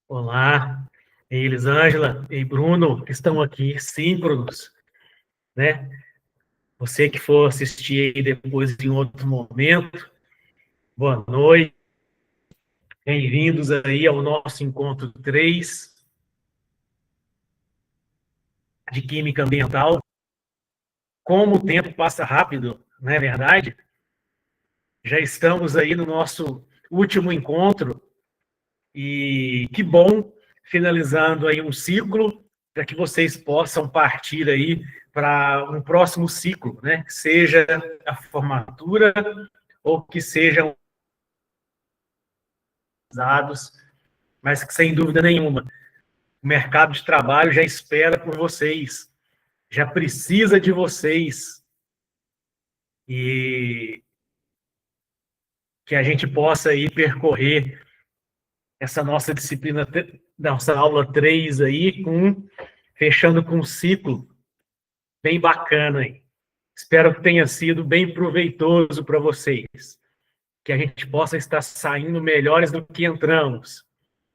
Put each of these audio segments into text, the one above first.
Olá, ei, Elisângela, ei, Bruno, que estão aqui síncronos, né? Você que for assistir aí depois em outro momento, boa noite, bem-vindos aí ao nosso encontro 3 de Química Ambiental. Como o tempo passa rápido, não é verdade? Já estamos aí no nosso último encontro e que bom, finalizando aí um ciclo, para que vocês possam partir aí para um próximo ciclo, né? Que seja a formatura ou que sejam usados, mas que sem dúvida nenhuma o mercado de trabalho já espera por vocês, já precisa de vocês e que a gente possa aí percorrer essa nossa disciplina, nossa aula 3 aí, fechando com um ciclo bem bacana aí. Espero que tenha sido bem proveitoso para vocês, que a gente possa estar saindo melhores do que entramos,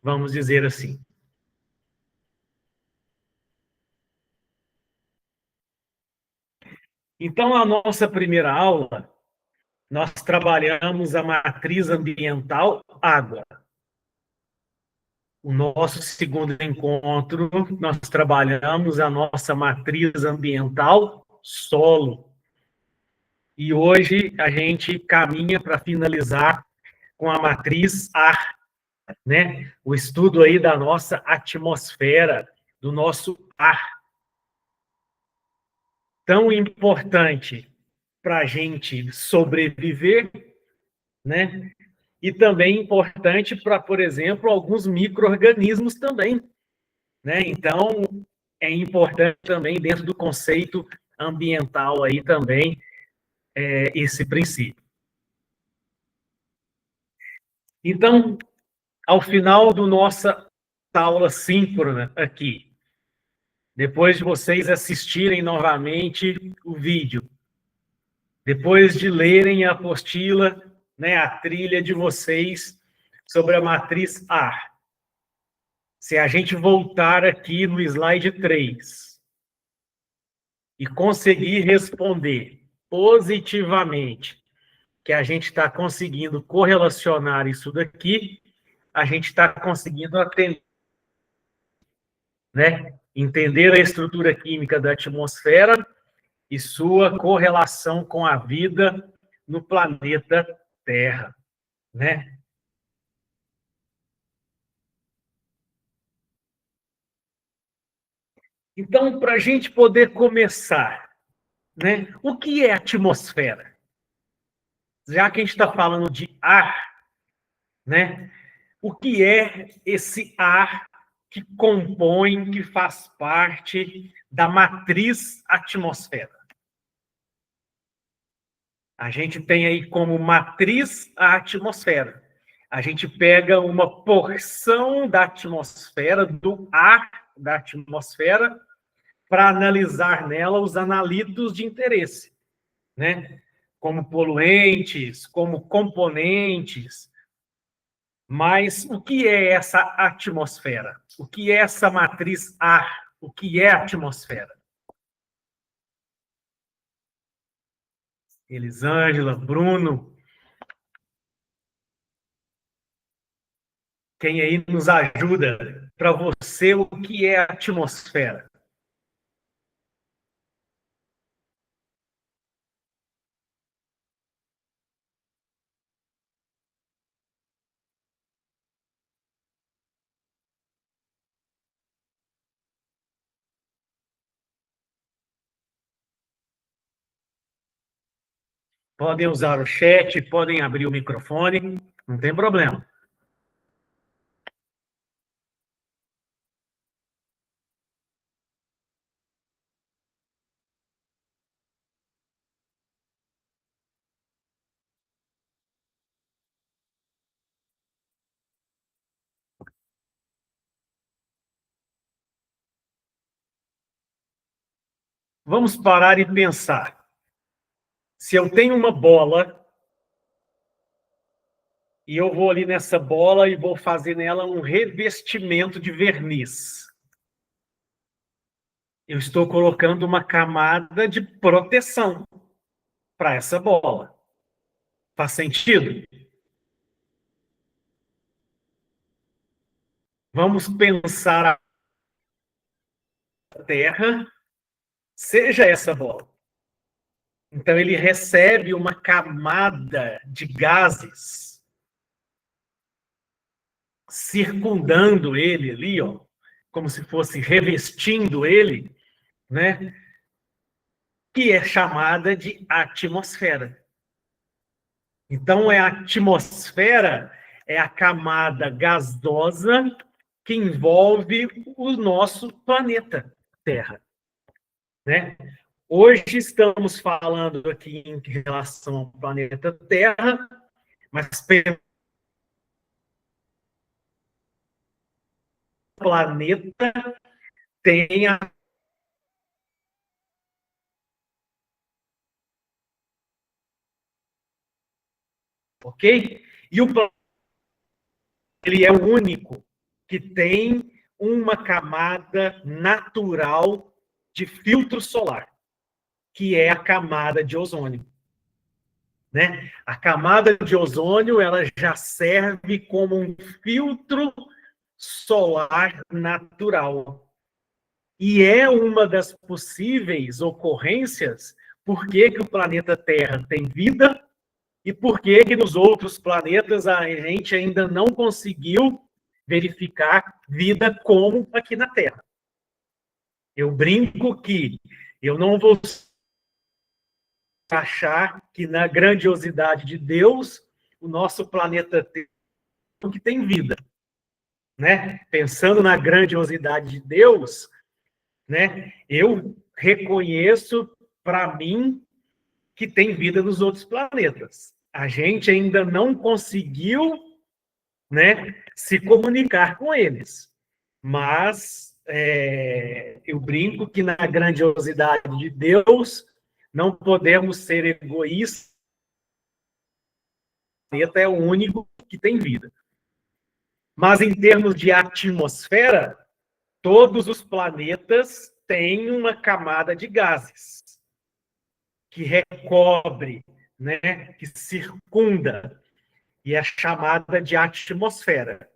vamos dizer assim. Então, a nossa primeira aula, nós trabalhamos a matriz ambiental água. O nosso segundo encontro, nós trabalhamos a nossa matriz ambiental solo. E hoje a gente caminha para finalizar com a matriz ar, né? O estudo aí da nossa atmosfera, do nosso ar. Tão importante para a gente sobreviver, né? E também importante para, por exemplo, alguns micro-organismos também, né? Então, é importante também, dentro do conceito ambiental aí também, esse princípio. Então, ao final da nossa aula síncrona aqui, depois de vocês assistirem novamente o vídeo, depois de lerem a apostila, né, a trilha de vocês sobre a matriz ar, se a gente voltar aqui no slide 3 e conseguir responder positivamente que a gente está conseguindo correlacionar isso daqui, a gente está conseguindo atender, né? Entender a estrutura química da atmosfera e sua correlação com a vida no planeta Terra, né? Então, para a gente poder começar, né? O que é atmosfera? Já que a gente está falando de ar, né? O que é esse ar que compõe, que faz parte da matriz atmosfera? A gente tem aí como matriz a atmosfera. A gente pega uma porção da atmosfera, do ar da atmosfera, para analisar nela os analitos de interesse, né? Como poluentes, como componentes. Mas o que é essa atmosfera? O que é essa matriz ar? O que é a atmosfera? Elisângela, Bruno, quem aí nos ajuda? Para você, o que é a atmosfera? Podem usar o chat, podem abrir o microfone, não tem problema. Vamos parar e pensar. Se eu tenho uma bola e eu vou ali nessa bola e vou fazer nela um revestimento de verniz. Eu estou colocando uma camada de proteção para essa bola. Faz sentido? Vamos pensar a Terra, seja essa bola. Então, ele recebe uma camada de gases circundando ele ali, ó, como se fosse revestindo ele, né? Que é chamada de atmosfera. Então, a atmosfera é a camada gasosa que envolve o nosso planeta Terra, né? Hoje estamos falando aqui em relação ao planeta Terra, mas o planeta tem a... Ok? E o planeta, ele é o único que tem uma camada natural de filtro solar, que é a camada de ozônio. Né? A camada de ozônio ela já serve como um filtro solar natural. E é uma das possíveis ocorrências por que o planeta Terra tem vida e por que nos outros planetas a gente ainda não conseguiu verificar vida como aqui na Terra. Eu brinco que eu não vou achar que na grandiosidade de Deus o nosso planeta Terra que tem vida, né? Pensando na grandiosidade de Deus, né? Eu reconheço para mim que tem vida nos outros planetas. A gente ainda não conseguiu, né, se comunicar com eles, mas eu brinco que na grandiosidade de Deus não podemos ser egoístas. O planeta é o único que tem vida. Mas em termos de atmosfera, todos os planetas têm uma camada de gases que recobre, né, que circunda, e é chamada de atmosfera.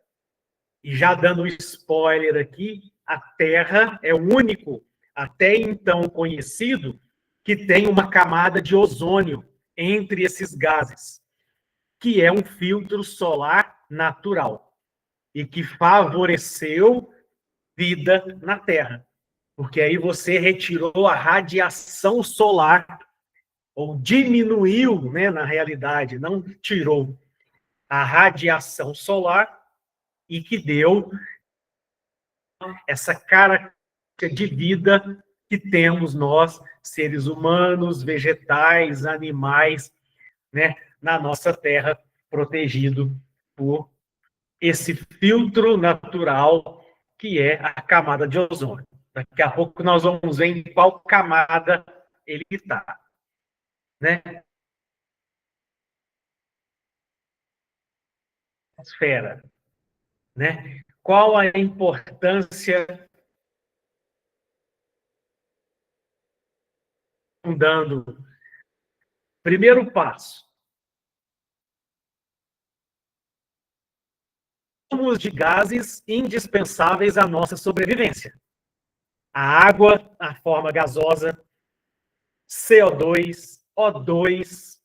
E já dando um spoiler aqui, a Terra é o único, até então conhecido, que tem uma camada de ozônio entre esses gases, que é um filtro solar natural e que favoreceu vida na Terra. Porque aí você retirou a radiação solar, ou diminuiu, né, na realidade, não tirou a radiação solar e que deu essa característica de vida que temos nós, seres humanos, vegetais, animais, né, na nossa Terra, protegido por esse filtro natural que é a camada de ozônio. Daqui a pouco nós vamos ver em qual camada ele está, né? Esfera, né? Qual a importância dando? Primeiro passo, somos de gases indispensáveis à nossa sobrevivência. A água, a forma gasosa, CO2, O2.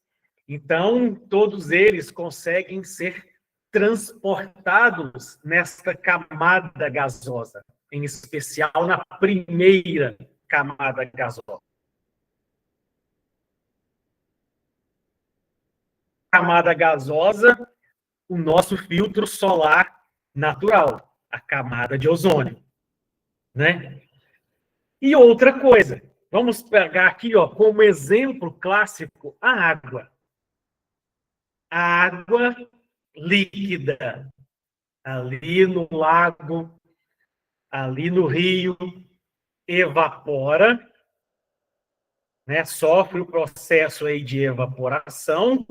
Então, todos eles conseguem ser transportados nesta camada gasosa, em especial na primeira camada gasosa. Camada gasosa, o nosso filtro solar natural, a camada de ozônio, né? E outra coisa, vamos pegar aqui, ó, como exemplo clássico, a água. A água líquida, ali no lago, ali no rio, evapora, né? Sofre o processo aí de evaporação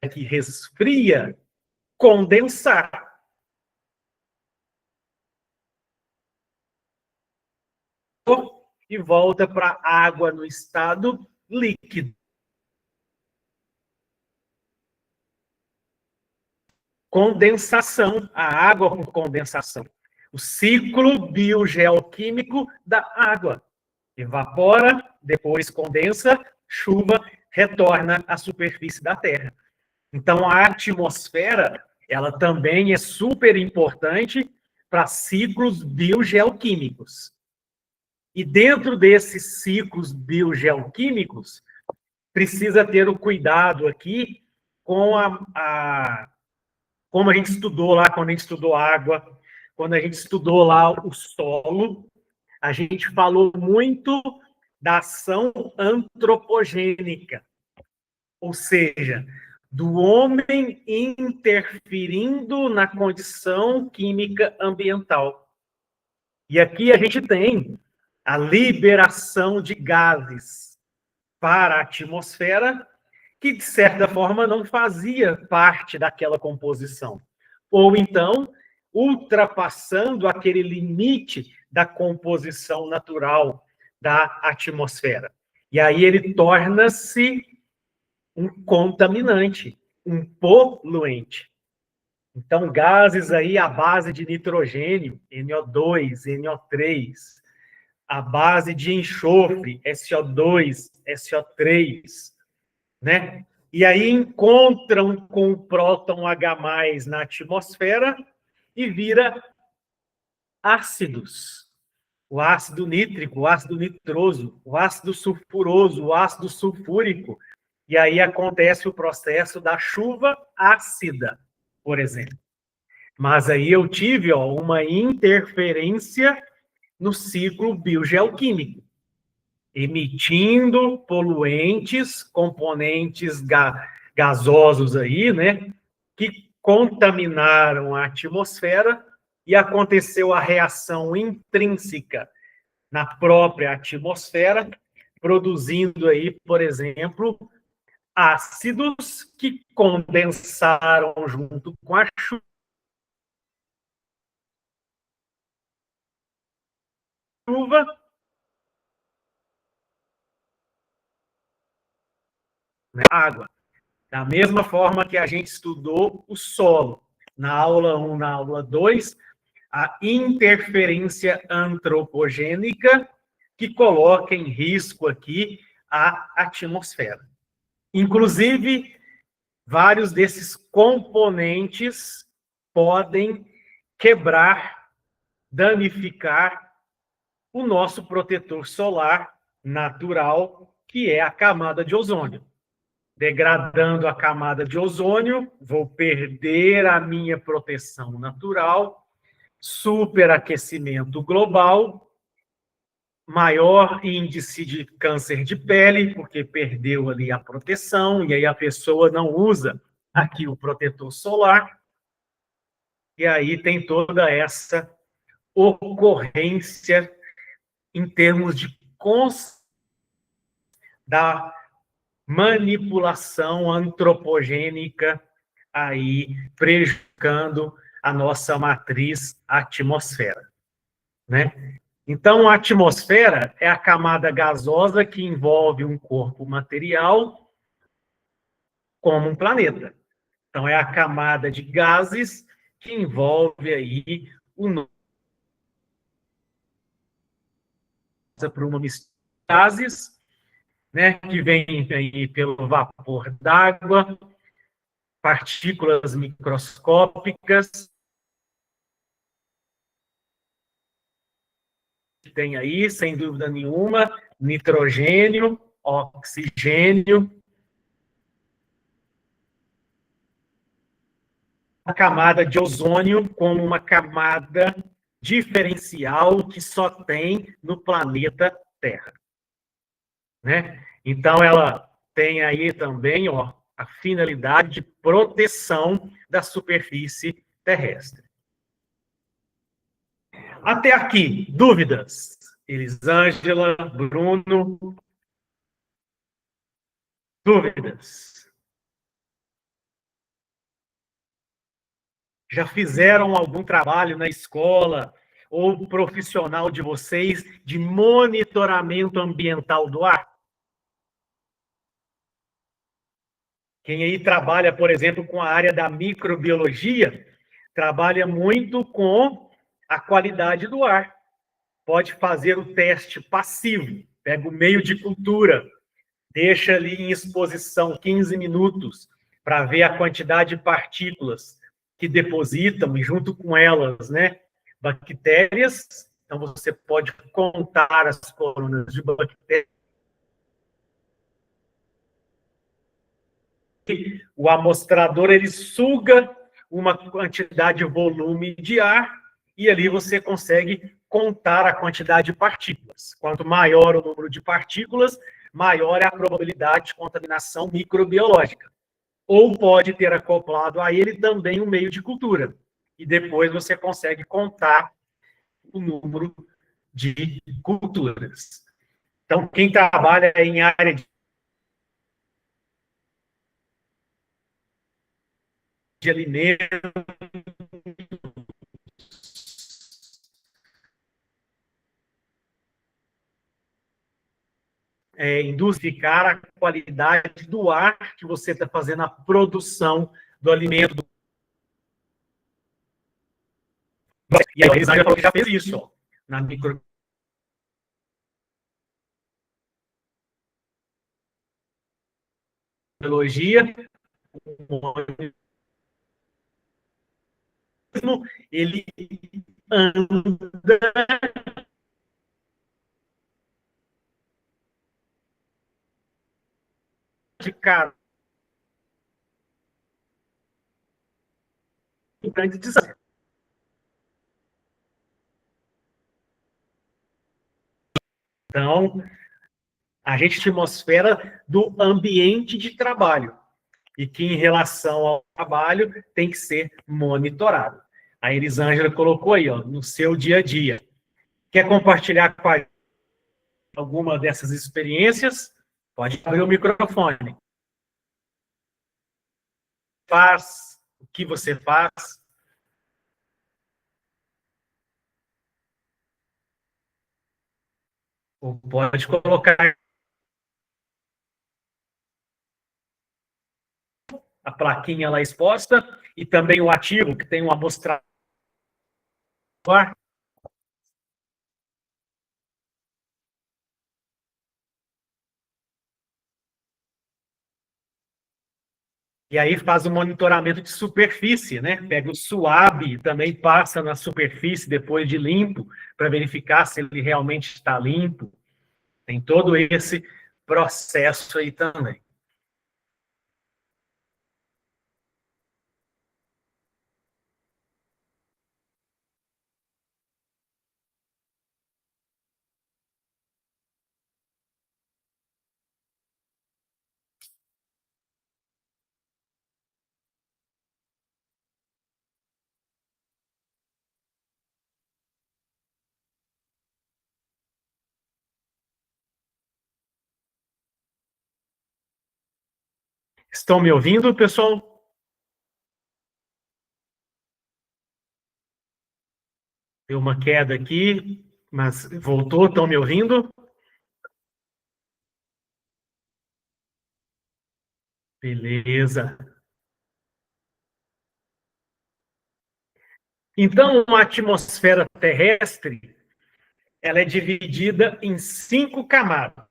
que resfria, condensar. E volta para a água no estado líquido. Condensação, a água por condensação. O ciclo biogeoquímico da água. Evapora, depois condensa, chuva, retorna à superfície da Terra. Então, a atmosfera, ela também é super importante para ciclos biogeoquímicos. E dentro desses ciclos biogeoquímicos, precisa ter o cuidado aqui com como a gente estudou lá, quando a gente estudou água, quando a gente estudou lá o solo, a gente falou muito da ação antropogênica, ou seja, do homem interferindo na condição química ambiental. E aqui a gente tem a liberação de gases para a atmosfera, que, de certa forma, não fazia parte daquela composição. Ou então, ultrapassando aquele limite da composição natural da atmosfera. E aí ele torna-se um contaminante, um poluente. Então, gases aí à base de nitrogênio, NO2, NO3, à base de enxofre, SO2, SO3, né? E aí encontram com o próton H+ na atmosfera e vira ácidos. O ácido nítrico, o ácido nitroso, o ácido sulfuroso, o ácido sulfúrico. E aí acontece o processo da chuva ácida, por exemplo. Mas aí eu tive uma interferência no ciclo biogeoquímico, emitindo poluentes, componentes gasosos aí, né, que contaminaram a atmosfera e aconteceu a reação intrínseca na própria atmosfera, produzindo aí, por exemplo, ácidos que condensaram junto com a chuva, né, água. Da mesma forma que a gente estudou o solo, na aula 1, na aula 2, a interferência antropogênica que coloca em risco aqui a atmosfera. Inclusive, vários desses componentes podem quebrar, danificar o nosso protetor solar natural, que é a camada de ozônio. Degradando a camada de ozônio, vou perder a minha proteção natural, superaquecimento global, maior índice de câncer de pele, porque perdeu ali a proteção, e aí a pessoa não usa aqui o protetor solar, e aí tem toda essa ocorrência em termos de da manipulação antropogênica aí prejudicando a nossa matriz atmosfera, né? Então, a atmosfera é a camada gasosa que envolve um corpo material como um planeta. Então, é a camada de gases que envolve aí o para uma mistura de gases, né, que vem aí pelo vapor d'água, partículas microscópicas, tem aí, sem dúvida nenhuma, nitrogênio, oxigênio, a camada de ozônio como uma camada diferencial que só tem no planeta Terra, né? Então, ela tem aí também, a finalidade de proteção da superfície terrestre. Até aqui, dúvidas? Elisângela, Bruno, dúvidas? Já fizeram algum trabalho na escola ou profissional de vocês de monitoramento ambiental do ar? Quem aí trabalha, por exemplo, com a área da microbiologia, trabalha muito com a qualidade do ar. Pode fazer o teste passivo, pega o meio de cultura, deixa ali em exposição 15 minutos para ver a quantidade de partículas que depositam e junto com elas, né, bactérias. Então você pode contar as colônias de bactérias. O amostrador ele suga uma quantidade de volume de ar e ali você consegue contar a quantidade de partículas. Quanto maior o número de partículas, maior é a probabilidade de contaminação microbiológica. Ou pode ter acoplado a ele também um meio de cultura. E depois você consegue contar o número de culturas. Então, quem trabalha em área de alimentos, industrificar a qualidade do ar que você está fazendo a produção do alimento. E a Elisângela falou que já fez isso, ó, na microbiologia. Ele anda de cara grande distância. Então, a gente atmosfera do ambiente de trabalho e que, em relação ao trabalho, tem que ser monitorado. A Elisângela colocou aí, ó, no seu dia a dia. Quer compartilhar com a gente alguma dessas experiências? Pode abrir o microfone. Faz o que você faz. Ou pode colocar a plaquinha lá exposta e também o ativo, que tem um amostrador. E aí faz o monitoramento de superfície, né? Pega o SUAB, também passa na superfície depois de limpo, para verificar se ele realmente está limpo. Tem todo esse processo aí também. Estão me ouvindo, pessoal? Deu uma queda aqui, mas voltou, estão me ouvindo? Beleza. Então, a atmosfera terrestre, ela é dividida em 5 camadas.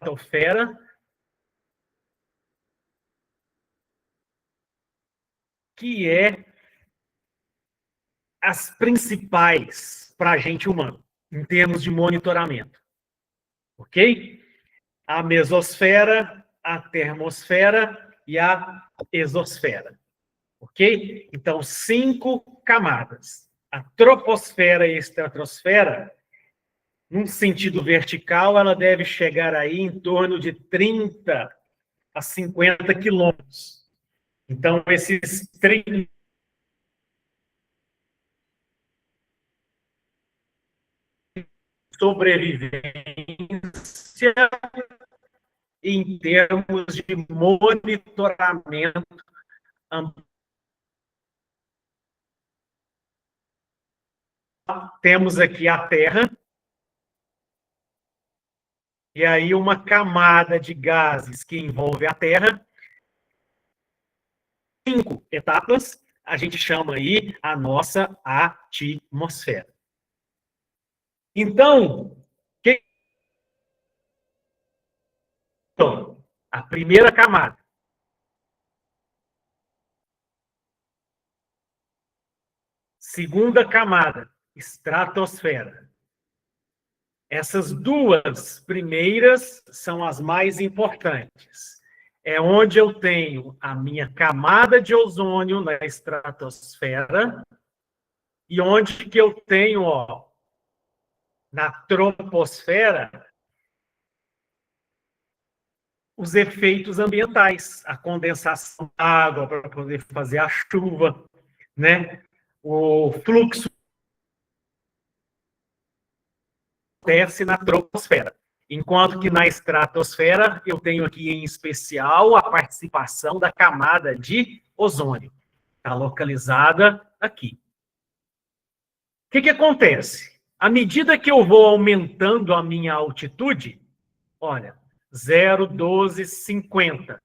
A estratosfera, que é as principais para a gente humano, em termos de monitoramento. Ok? A mesosfera, a termosfera e a exosfera. Ok? Então, 5 camadas. A troposfera e a estratosfera, num sentido vertical, ela deve chegar aí em torno de 30 a 50 quilômetros. Então, esses 30 sobrevivência em termos de monitoramento Temos aqui a Terra, e aí uma camada de gases que envolve a Terra. 5 etapas, a gente chama aí a nossa atmosfera. Então, a primeira camada. Segunda camada, estratosfera. Essas duas primeiras são as mais importantes. É onde eu tenho a minha camada de ozônio na estratosfera e onde que eu tenho, ó, na troposfera, os efeitos ambientais, a condensação da água para poder fazer a chuva, né? O fluxo acontece na troposfera. Enquanto que na estratosfera, eu tenho aqui em especial a participação da camada de ozônio. Está localizada aqui. O que acontece? À medida que eu vou aumentando a minha altitude, olha, 0, 12, 50.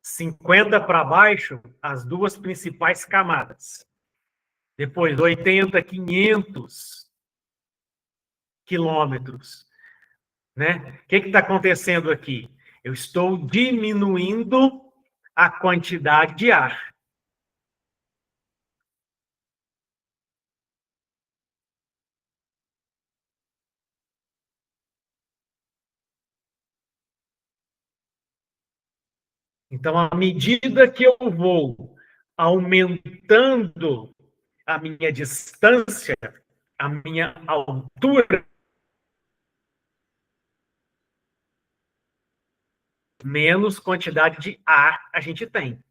50 para baixo, as duas principais camadas. Depois, 80, 500 quilômetros. Né? O que está acontecendo aqui? Eu estou diminuindo a quantidade de ar. Então, à medida que eu vou aumentando a minha distância, a minha altura, menos quantidade de ar a gente tem.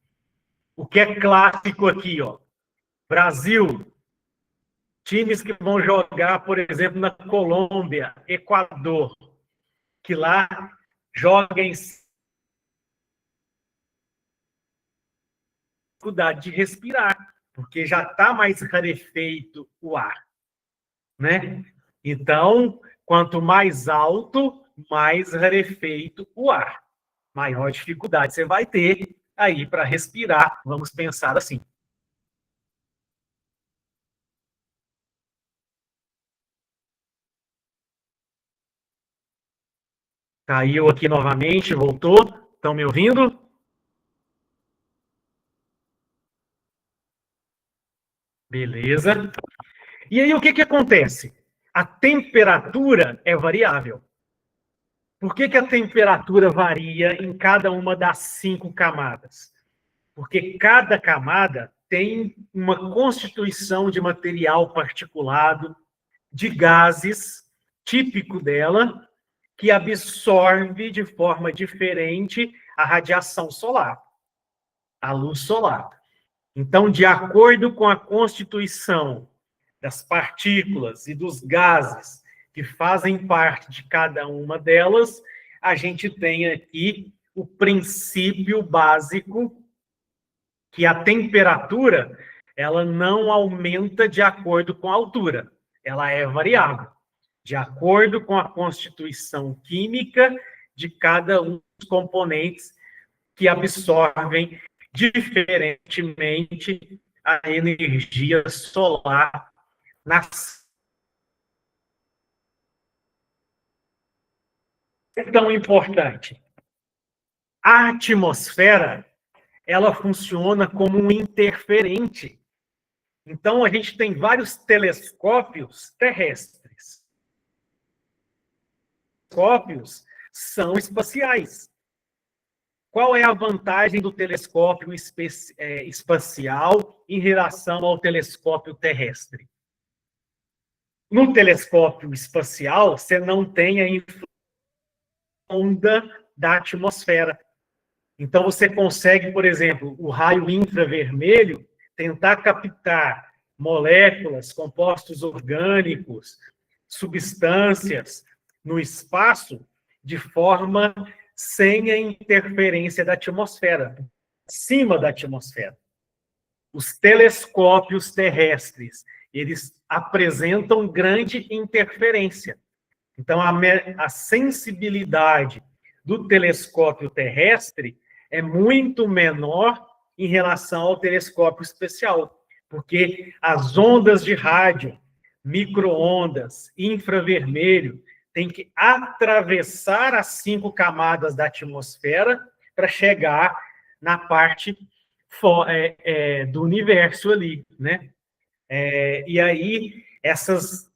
O que é clássico aqui, ó. Brasil, times que vão jogar, por exemplo, na Colômbia, Equador, que lá joga em dificuldade de respirar, porque já está mais rarefeito o ar, né? Então, quanto mais alto, mais rarefeito o ar. Maior dificuldade você vai ter aí para respirar, vamos pensar assim. Caiu aqui novamente, voltou. Estão me ouvindo? Beleza. E aí, o que acontece? A temperatura é variável. Por que a temperatura varia em cada uma das 5 camadas? Porque cada camada tem uma constituição de material particulado, de gases, típico dela, que absorve de forma diferente a radiação solar, a luz solar. Então, de acordo com a constituição das partículas e dos gases que fazem parte de cada uma delas, a gente tem aqui o princípio básico que a temperatura ela não aumenta de acordo com a altura, ela é variável, de acordo com a constituição química de cada um dos componentes que absorvem diferentemente a energia solar nas. É tão importante. A atmosfera, ela funciona como um interferente. Então, a gente tem vários telescópios terrestres. Telescópios são espaciais. Qual é a vantagem do telescópio espacial em relação ao telescópio terrestre? No telescópio espacial, você não tem a onda da atmosfera. Então, você consegue, por exemplo, o raio infravermelho, tentar captar moléculas, compostos orgânicos, substâncias no espaço de forma sem a interferência da atmosfera. acima da atmosfera. Os telescópios terrestres, eles apresentam grande interferência. Então, a sensibilidade do telescópio terrestre é muito menor em relação ao telescópio especial, porque as ondas de rádio, micro-ondas, infravermelho, têm que atravessar as 5 camadas da atmosfera para chegar na parte do universo ali, né? E aí, essas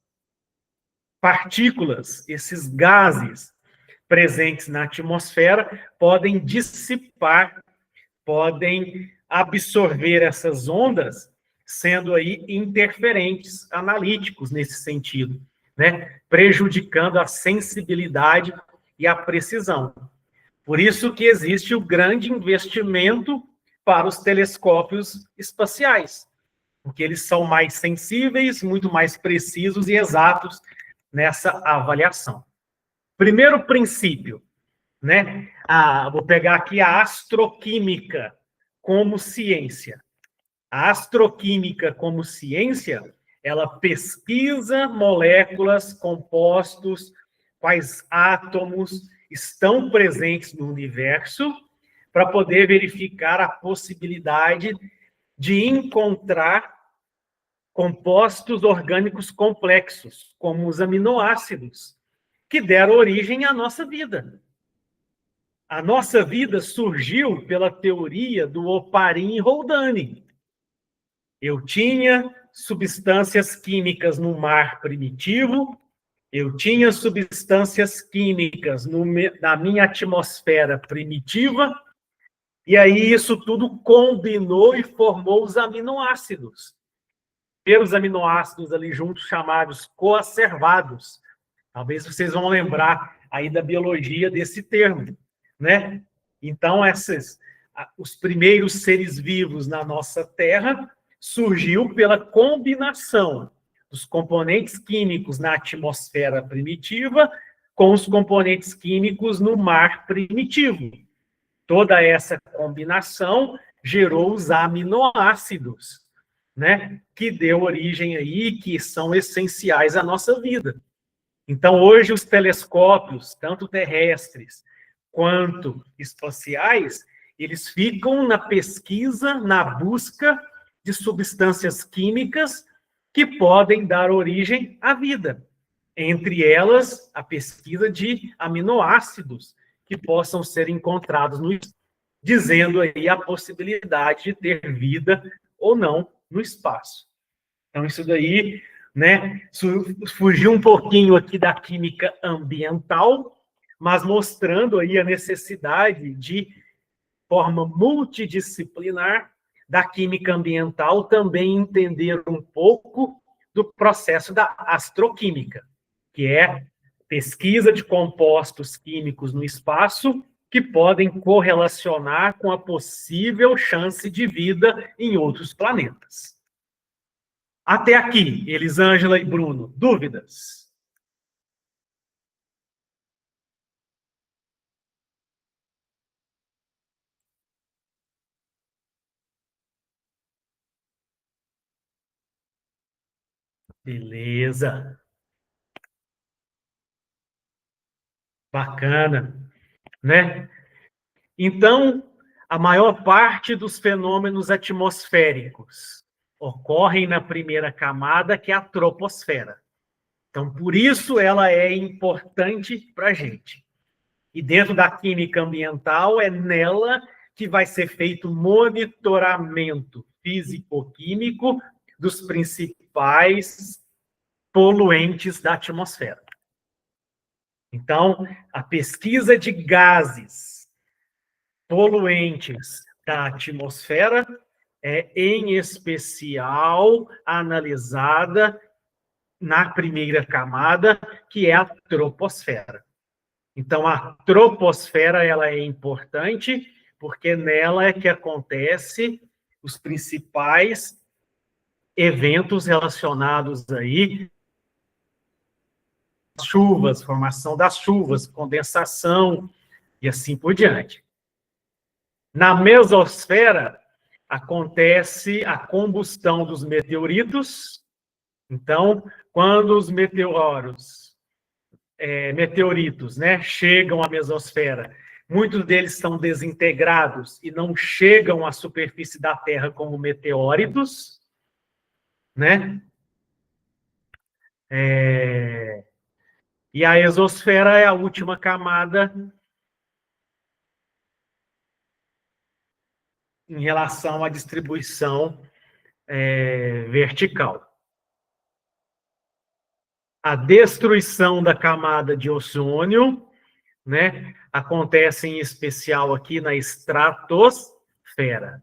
partículas, esses gases presentes na atmosfera podem dissipar, podem absorver essas ondas, sendo aí interferentes analíticos nesse sentido, né? Prejudicando a sensibilidade e a precisão. Por isso que existe o grande investimento para os telescópios espaciais, porque eles são mais sensíveis, muito mais precisos e exatos nessa avaliação. Primeiro princípio, né? Vou pegar aqui a astroquímica como ciência. A astroquímica como ciência, ela pesquisa moléculas, compostos, quais átomos estão presentes no universo, para poder verificar a possibilidade de encontrar compostos orgânicos complexos, como os aminoácidos, que deram origem à nossa vida. A nossa vida surgiu pela teoria do Oparin-Haldane. Eu tinha substâncias químicas no mar primitivo, eu tinha substâncias químicas na minha atmosfera primitiva, e aí isso tudo combinou e formou os aminoácidos. Pelos aminoácidos ali juntos, chamados coacervados. Talvez vocês vão lembrar aí da biologia desse termo, né? Então, os primeiros seres vivos na nossa Terra surgiu pela combinação dos componentes químicos na atmosfera primitiva com os componentes químicos no mar primitivo. Toda essa combinação gerou os aminoácidos, né? Que deu origem aí, que são essenciais à nossa vida. Então, hoje, os telescópios, tanto terrestres quanto espaciais, eles ficam na pesquisa, na busca de substâncias químicas que podem dar origem à vida. Entre elas, a pesquisa de aminoácidos que possam ser encontrados no espaço, dizendo aí a possibilidade de ter vida ou não no espaço. Então, isso daí, né, fugiu um pouquinho aqui da química ambiental, mas mostrando aí a necessidade de forma multidisciplinar da química ambiental também entender um pouco do processo da astroquímica, que é pesquisa de compostos químicos no espaço que podem correlacionar com a possível chance de vida em outros planetas. Até aqui, Elisângela e Bruno, dúvidas? Beleza. Bacana, né? Então, a maior parte dos fenômenos atmosféricos ocorrem na primeira camada, que é a troposfera. Então, por isso ela é importante para a gente. E dentro da química ambiental, é nela que vai ser feito monitoramento físico-químico dos principais poluentes da atmosfera. Então, a pesquisa de gases poluentes da atmosfera é, em especial, analisada na primeira camada, que é a troposfera. Então, a troposfera ela é importante, porque nela é que acontece os principais eventos relacionados aí, chuvas, formação das chuvas, condensação e assim por diante. Na mesosfera, acontece a combustão dos meteoritos. Então, quando os meteoritos, né, chegam à mesosfera, muitos deles estão desintegrados e não chegam à superfície da Terra como meteóritos, né? E a exosfera é a última camada em relação à distribuição vertical. A destruição da camada de ozônio, né, acontece em especial aqui na estratosfera.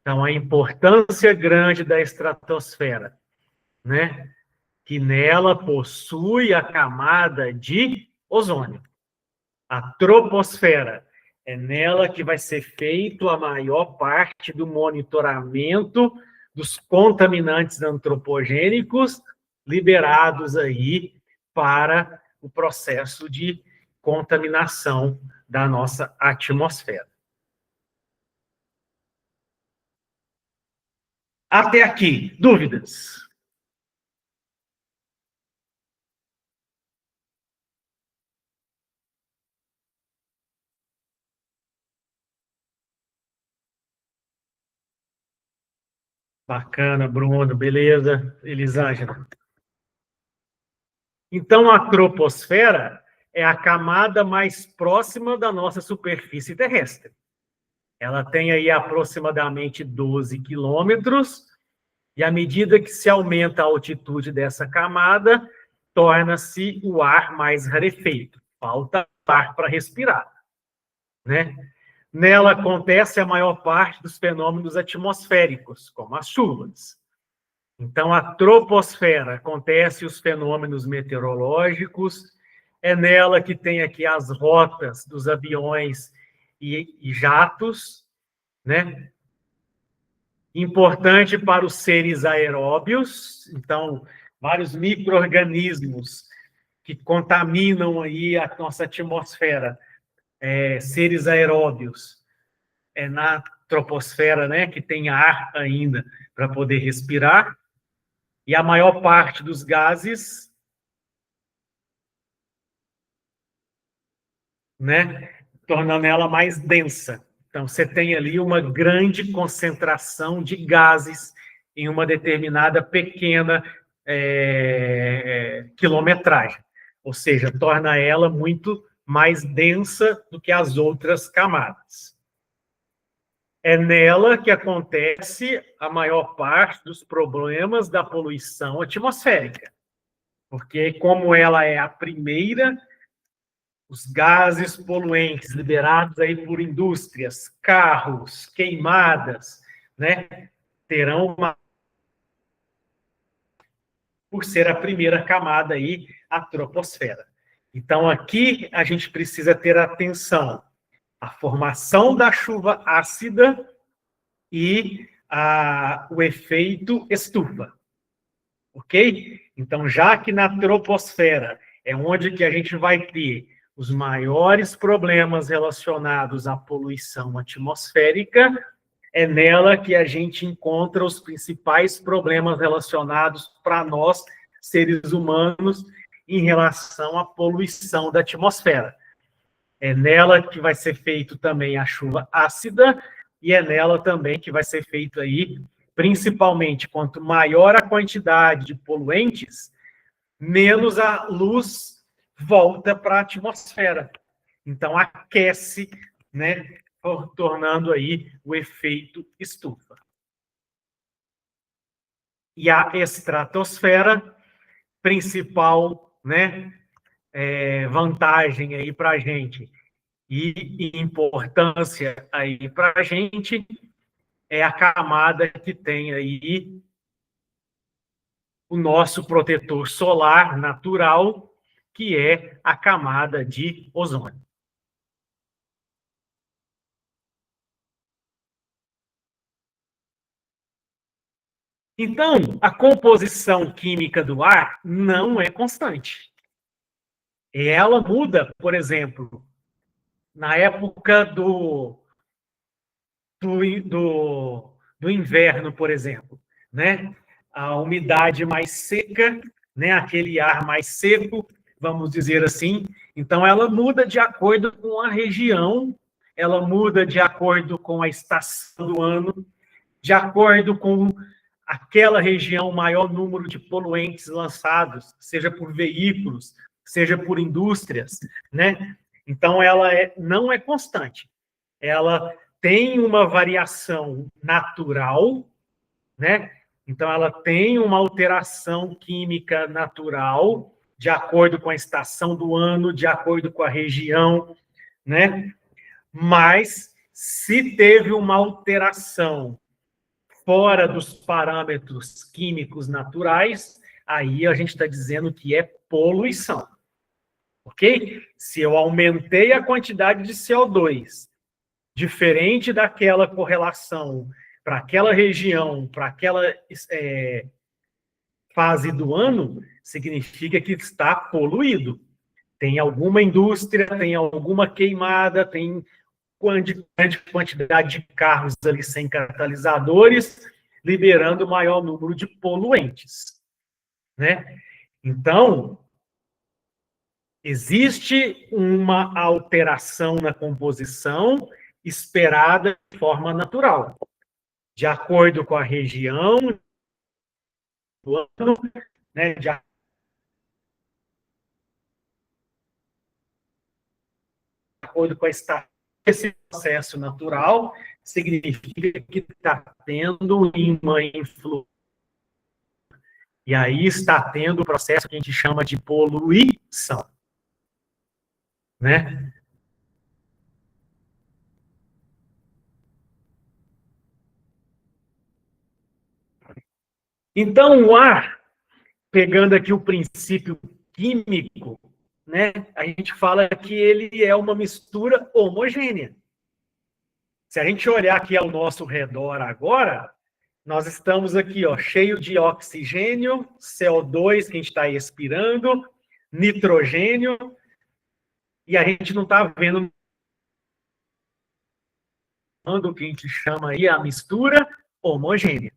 Então, a importância grande da estratosfera, né, que nela possui a camada de ozônio. A troposfera é nela que vai ser feito a maior parte do monitoramento dos contaminantes antropogênicos liberados aí para o processo de contaminação da nossa atmosfera. Até aqui, dúvidas? Bacana, Bruno, beleza? Elisângela. Então, a troposfera é a camada mais próxima da nossa superfície terrestre. Ela tem aí aproximadamente 12 quilômetros, e à medida que se aumenta a altitude dessa camada, torna-se o ar mais rarefeito. Falta ar para respirar, né? Nela acontece a maior parte dos fenômenos atmosféricos, como as chuvas. Então, a troposfera acontece os fenômenos meteorológicos, é nela que tem aqui as rotas dos aviões e jatos, né? Importante para os seres aeróbios, então, vários micro-organismos que contaminam aí a nossa atmosfera, seres aeróbios, na troposfera, né, que tem ar ainda para poder respirar, e a maior parte dos gases, né, tornando ela mais densa. Então, você tem ali uma grande concentração de gases em uma determinada pequena quilometragem, ou seja, torna ela muito mais densa do que as outras camadas. É nela que acontece a maior parte dos problemas da poluição atmosférica, porque como ela é a primeira, os gases poluentes liberados aí por indústrias, carros, queimadas, né, terão uma... por ser a primeira camada aí, a troposfera. Então, aqui a gente precisa ter atenção à formação da chuva ácida e o efeito estufa, ok? Então, já que na troposfera é onde que a gente vai ter os maiores problemas relacionados à poluição atmosférica, é nela que a gente encontra os principais problemas relacionados para nós, seres humanos, em relação à poluição da atmosfera. É nela que vai ser feito também a chuva ácida, e é nela também que vai ser feito aí, principalmente, quanto maior a quantidade de poluentes, menos a luz volta para a atmosfera. Então, aquece, né, tornando aí o efeito estufa. E a estratosfera, principal, né, vantagem aí para a gente e importância aí para a gente é a camada que tem aí o nosso protetor solar natural, que é a camada de ozônio. Então, a composição química do ar não é constante. Ela muda, por exemplo, na época do inverno, por exemplo, né? A umidade mais seca, né? Aquele ar mais seco, vamos dizer assim. Então, ela muda de acordo com a região, ela muda de acordo com a estação do ano, de acordo com aquela região, maior número de poluentes lançados, seja por veículos, seja por indústrias, né? Então, ela não é constante. Ela tem uma variação natural, né? Então, ela tem uma alteração química natural, de acordo com a estação do ano, de acordo com a região, né? Mas, se teve uma alteração fora dos parâmetros químicos naturais, aí a gente está dizendo que é poluição, ok? Se eu aumentei a quantidade de CO2, diferente daquela correlação para aquela região, para aquela fase do ano, significa que está poluído. Tem alguma indústria, tem alguma queimada, tem grande quantidade de carros ali sem catalisadores, liberando o maior número de poluentes, né? Então, existe uma alteração na composição esperada de forma natural, de acordo com a região do ano, né, de acordo com a estação. Esse processo natural significa que está tendo uma influência. E aí está tendo o processo que a gente chama de poluição, né? Então, o ar, pegando aqui o princípio químico, né, a gente fala que ele é uma mistura homogênea. Se a gente olhar aqui ao nosso redor agora, nós estamos aqui, ó, cheio de oxigênio, CO2 que a gente está expirando, nitrogênio, e a gente não está vendo o que a gente chama aí a mistura homogênea,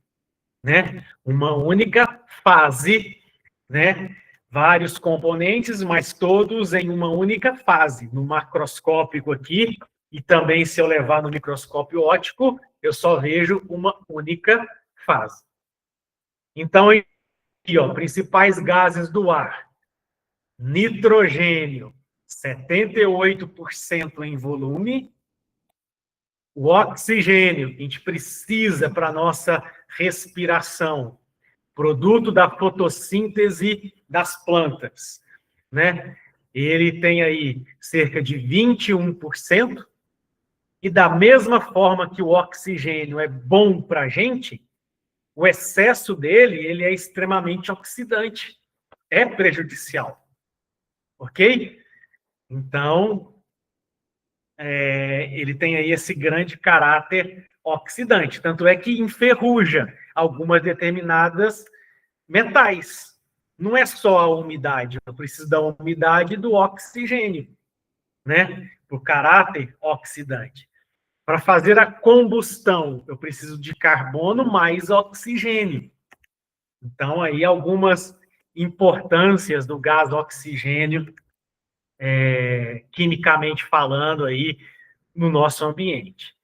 né? Uma única fase, né? Vários componentes, mas todos em uma única fase. No macroscópico aqui, e também se eu levar no microscópio óptico, eu só vejo uma única fase. Então, aqui, ó, principais gases do ar. Nitrogênio, 78% em volume. O oxigênio, que a gente precisa para a nossa respiração, produto da fotossíntese das plantas, né? Ele tem aí cerca de 21%, e da mesma forma que o oxigênio é bom para a gente, o excesso dele, ele é extremamente oxidante, é prejudicial, ok? Então, ele tem aí esse grande caráter oxidante, tanto é que enferruja algumas determinadas metais. Não é só a umidade, eu preciso da umidade e do oxigênio, né? Por caráter oxidante. Para fazer a combustão, eu preciso de carbono mais oxigênio. Então, aí algumas importâncias do gás oxigênio, quimicamente falando, aí no nosso ambiente.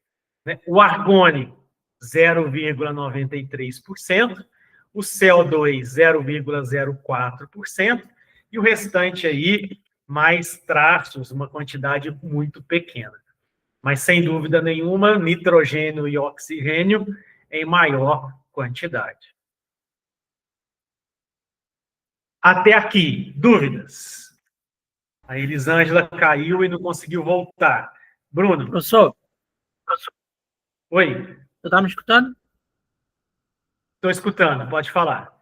O argônio, 0,93%, o CO2, 0,04%, e o restante aí, mais traços, uma quantidade muito pequena. Mas, sem dúvida nenhuma, nitrogênio e oxigênio em maior quantidade. Até aqui, dúvidas? A Elisângela caiu e não conseguiu voltar. Bruno? Professor? Oi? Você está me escutando? Estou escutando, pode falar.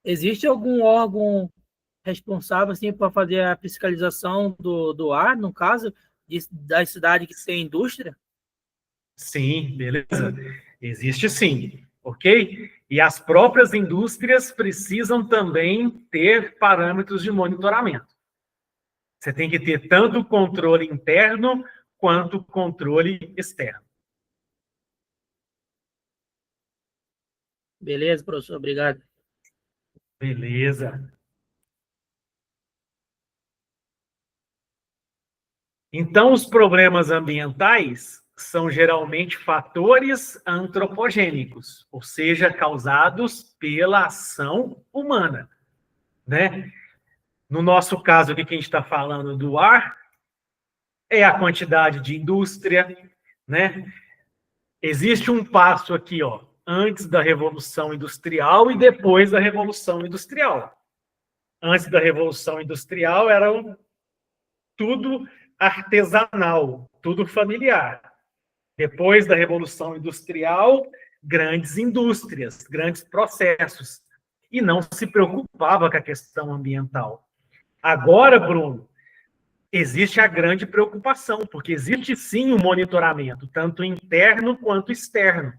Existe algum órgão responsável assim, para fazer a fiscalização do ar, no caso, da cidade que tem indústria? Sim, beleza. Existe sim, ok? E as próprias indústrias precisam também ter parâmetros de monitoramento. Você tem que ter tanto o controle interno quanto o controle externo. Beleza, professor, obrigado. Beleza. Então, os problemas ambientais são geralmente fatores antropogênicos, ou seja, causados pela ação humana, né? No nosso caso aqui, que a gente está falando do ar, é a quantidade de indústria, né? Existe um passo aqui, ó, antes da Revolução Industrial e depois da Revolução Industrial. Antes da Revolução Industrial era tudo artesanal, tudo familiar. Depois da Revolução Industrial, grandes indústrias, grandes processos. E não se preocupava com a questão ambiental. Agora, Bruno, existe a grande preocupação, porque existe sim um monitoramento, tanto interno quanto externo,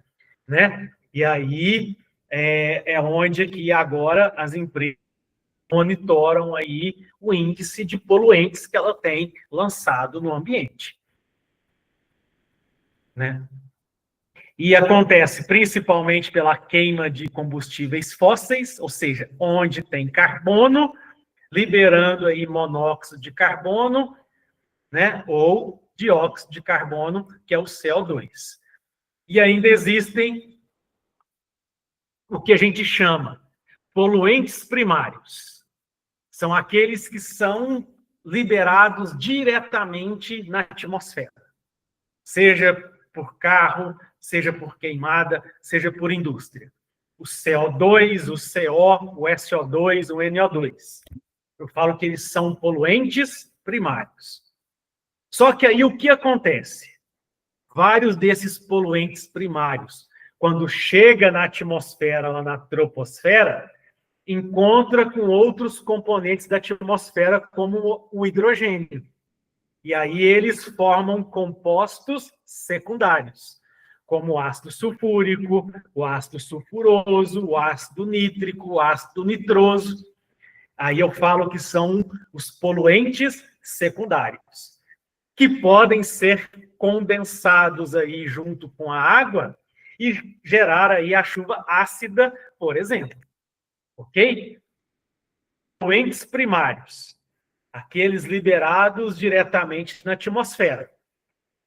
né? E aí é onde que agora as empresas monitoram aí o índice de poluentes que ela tem lançado no ambiente, né? E acontece principalmente pela queima de combustíveis fósseis, ou seja, onde tem carbono, liberando aí monóxido de carbono, né? Ou dióxido de carbono, que é o CO2. E ainda existem o que a gente chama poluentes primários. São aqueles que são liberados diretamente na atmosfera. Seja por carro, seja por queimada, seja por indústria. O CO2, o CO, o SO2, o NO2. Eu falo que eles são poluentes primários. Só que aí o que acontece? Vários desses poluentes primários, quando chega na atmosfera, lá na troposfera, encontra com outros componentes da atmosfera, como o hidrogênio. E aí eles formam compostos secundários, como o ácido sulfúrico, o ácido sulfuroso, o ácido nítrico, o ácido nitroso. Aí eu falo que são os poluentes secundários, que podem ser condensados aí junto com a água e gerar aí a chuva ácida, por exemplo. Ok? Poluentes primários, aqueles liberados diretamente na atmosfera.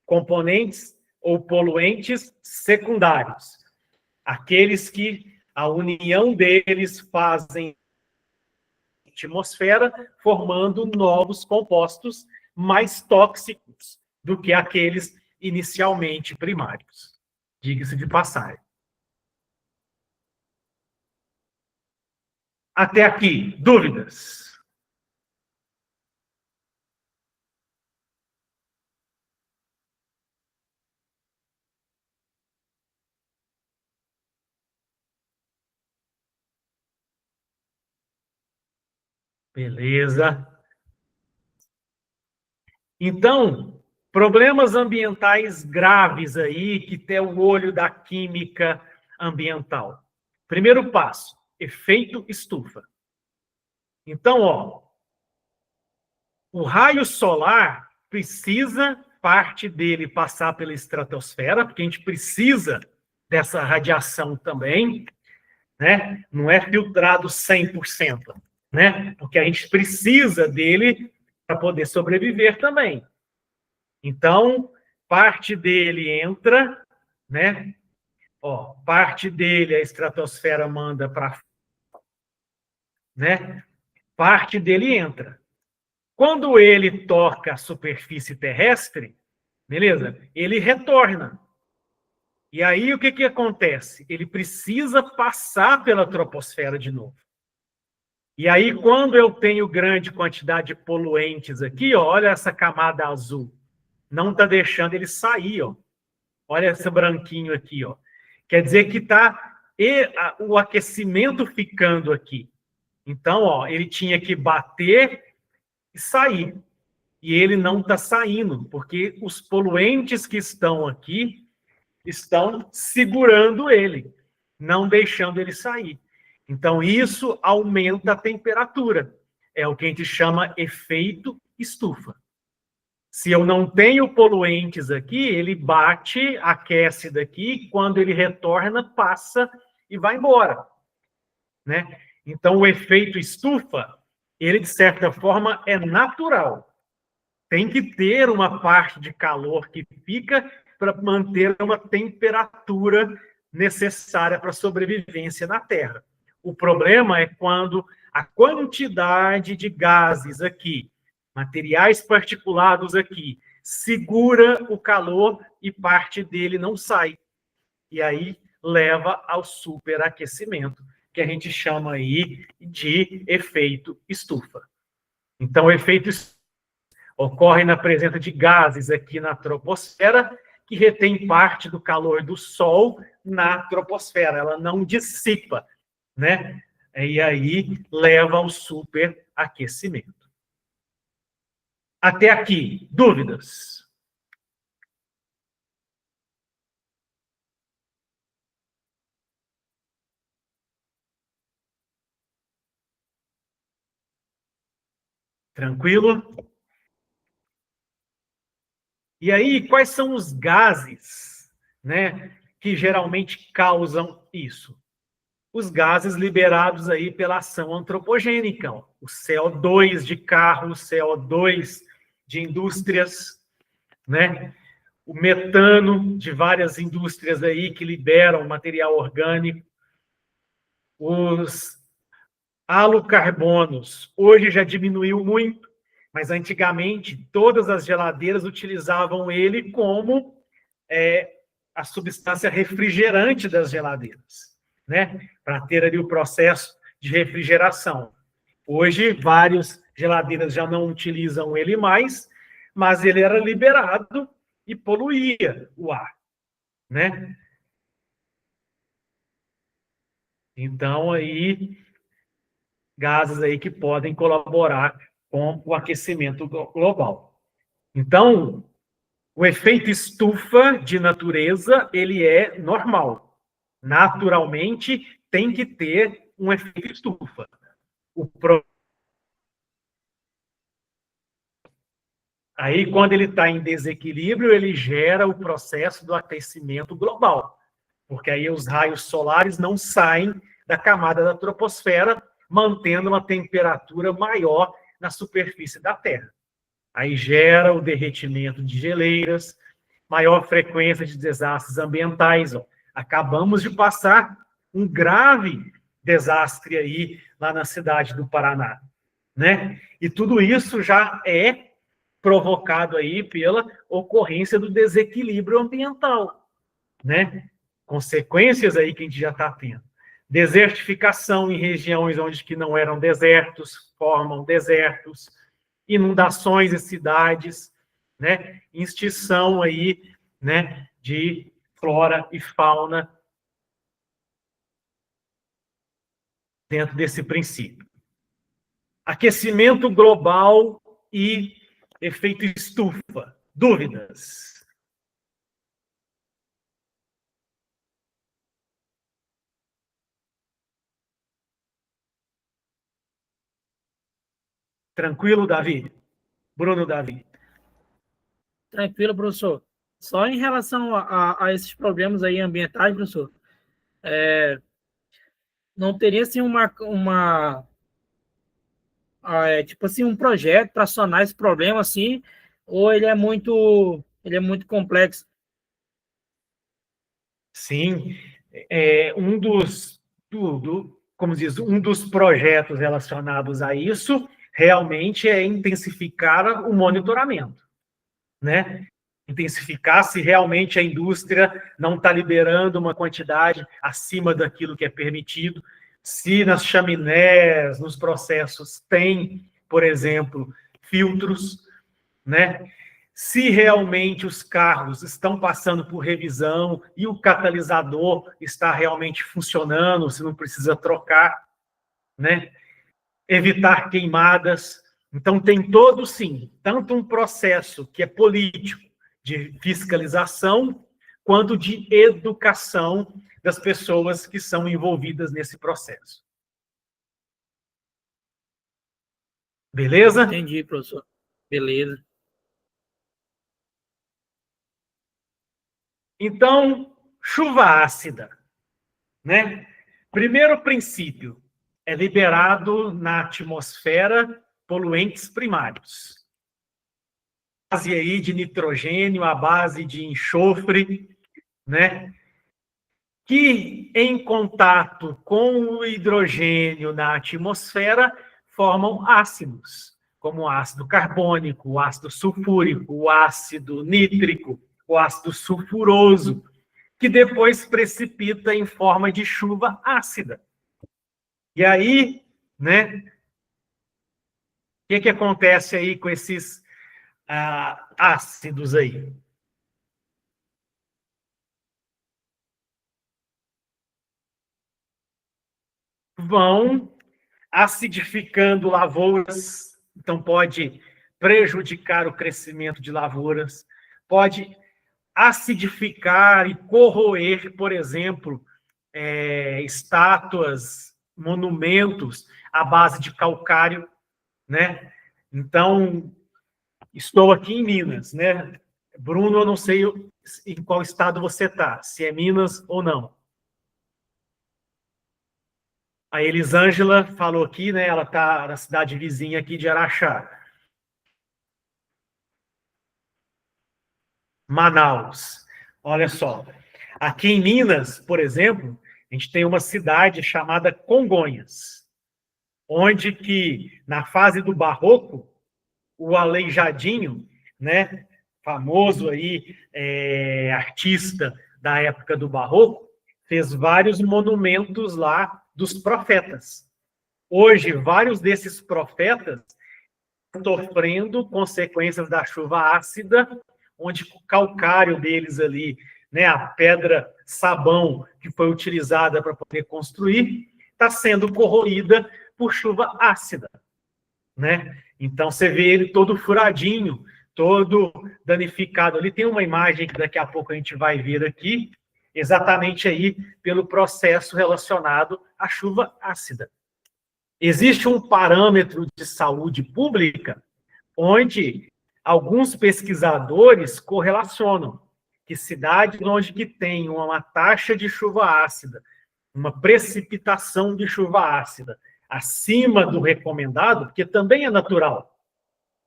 Componentes ou poluentes secundários, aqueles que a união deles fazem a atmosfera, formando novos compostos mais tóxicos do que aqueles inicialmente primários. Diga-se de passagem. Até aqui, dúvidas? Beleza. Então, problemas ambientais graves aí, que tem o olho da química ambiental. Primeiro passo, efeito estufa. Então, ó, o raio solar precisa, parte dele, passar pela estratosfera, porque a gente precisa dessa radiação também, né? Não é filtrado 100%, né? Porque a gente precisa dele para poder sobreviver também. Então, parte dele entra, né? Ó, parte dele a estratosfera manda para, né? Parte dele entra. Quando ele toca a superfície terrestre, beleza? Ele retorna. E aí o que que acontece? Ele precisa passar pela troposfera de novo. E aí quando eu tenho grande quantidade de poluentes aqui, ó, olha essa camada azul, não está deixando ele sair, ó. Olha esse branquinho aqui, ó. Quer dizer que está o aquecimento ficando aqui. Então, ó, ele tinha que bater e sair. E ele não está saindo, porque os poluentes que estão aqui estão segurando ele, não deixando ele sair. Então, isso aumenta a temperatura. É o que a gente chama efeito estufa. Se eu não tenho poluentes aqui, ele bate, aquece daqui, quando ele retorna, passa e vai embora, né? Então, o efeito estufa, ele, de certa forma, é natural. Tem que ter uma parte de calor que fica para manter uma temperatura necessária para a sobrevivência na Terra. O problema é quando a quantidade de gases aqui, materiais particulados aqui, segura o calor e parte dele não sai. E aí leva ao superaquecimento, que a gente chama aí de efeito estufa. Então, o efeito estufa ocorre na presença de gases aqui na troposfera, que retém parte do calor do Sol na troposfera, ela não dissipa, né? E aí leva ao superaquecimento. Até aqui, dúvidas? Tranquilo? E aí, quais são os gases, né, que geralmente causam isso? Os gases liberados aí pela ação antropogênica, ó. O CO2 de carros, CO2 de indústrias, né? O metano de várias indústrias aí que liberam material orgânico, os halocarbonos, hoje já diminuiu muito, mas antigamente todas as geladeiras utilizavam ele como a substância refrigerante das geladeiras, né? Para ter ali o processo de refrigeração. Hoje, várias geladeiras já não utilizam ele mais, mas ele era liberado e poluía o ar, né? Então, aí, gases aí que podem colaborar com o aquecimento global. Então, o efeito estufa de natureza, ele é normal. Naturalmente, tem que ter um efeito estufa. Aí, quando ele está em desequilíbrio, ele gera o processo do aquecimento global, porque aí os raios solares não saem da camada da troposfera, mantendo uma temperatura maior na superfície da Terra. Aí gera o derretimento de geleiras, maior frequência de desastres ambientais. Ó. Acabamos de passar um grave desastre aí lá na cidade do Paraná, né? E tudo isso já é provocado aí pela ocorrência do desequilíbrio ambiental, né? Consequências aí que a gente já está tendo. Desertificação em regiões onde que não eram desertos, formam desertos, inundações em cidades, né? Extinção aí, né, de flora e fauna dentro desse princípio. Aquecimento global e efeito estufa. Dúvidas? Tranquilo, Davi? Bruno, Davi? Tranquilo, professor. Só em relação a esses problemas aí ambientais, professor, não teria assim tipo assim um projeto para sanar esse problema assim, ou ele é muito complexo? Sim, um dos, como diz, um dos projetos relacionados a isso realmente é intensificar o monitoramento, né? Intensificar se realmente a indústria não está liberando uma quantidade acima daquilo que é permitido, se nas chaminés, nos processos tem, por exemplo, filtros, né? Se realmente os carros estão passando por revisão e o catalisador está realmente funcionando, se não precisa trocar, né? Evitar queimadas. Então, tem todo, sim, tanto um processo que é político, de fiscalização, quanto de educação das pessoas que são envolvidas nesse processo. Beleza? Entendi, professor. Beleza. Então, chuva ácida, né? Primeiro princípio, é liberado na atmosfera poluentes primários. A base aí de nitrogênio, a base de enxofre, né? Que em contato com o hidrogênio na atmosfera formam ácidos, como o ácido carbônico, o ácido sulfúrico, o ácido nítrico, o ácido sulfuroso, que depois precipita em forma de chuva ácida. E aí, né, o que acontece aí com esses ácidos aí? Vão acidificando lavouras, então pode prejudicar o crescimento de lavouras, pode acidificar e corroer, por exemplo, estátuas, monumentos à base de calcário, né? Então, estou aqui em Minas, né? Bruno, eu não sei em qual estado você está, se é Minas ou não. A Elisângela falou aqui, né? Ela está na cidade vizinha aqui de Araxá. Manaus. Olha só. Aqui em Minas, por exemplo, a gente tem uma cidade chamada Congonhas, onde que, na fase do Barroco, o Aleijadinho, né, famoso aí, artista da época do Barroco, fez vários monumentos lá dos profetas. Hoje, vários desses profetas estão sofrendo consequências da chuva ácida, onde o calcário deles ali, né, a pedra sabão que foi utilizada para poder construir, está sendo corroída por chuva ácida, né? Então você vê ele todo furadinho, todo danificado. Ali tem uma imagem que daqui a pouco a gente vai ver aqui, exatamente aí pelo processo relacionado à chuva ácida. Existe um parâmetro de saúde pública onde alguns pesquisadores correlacionam que cidades onde que tem uma taxa de chuva ácida, uma precipitação de chuva ácida acima do recomendado, porque também é natural,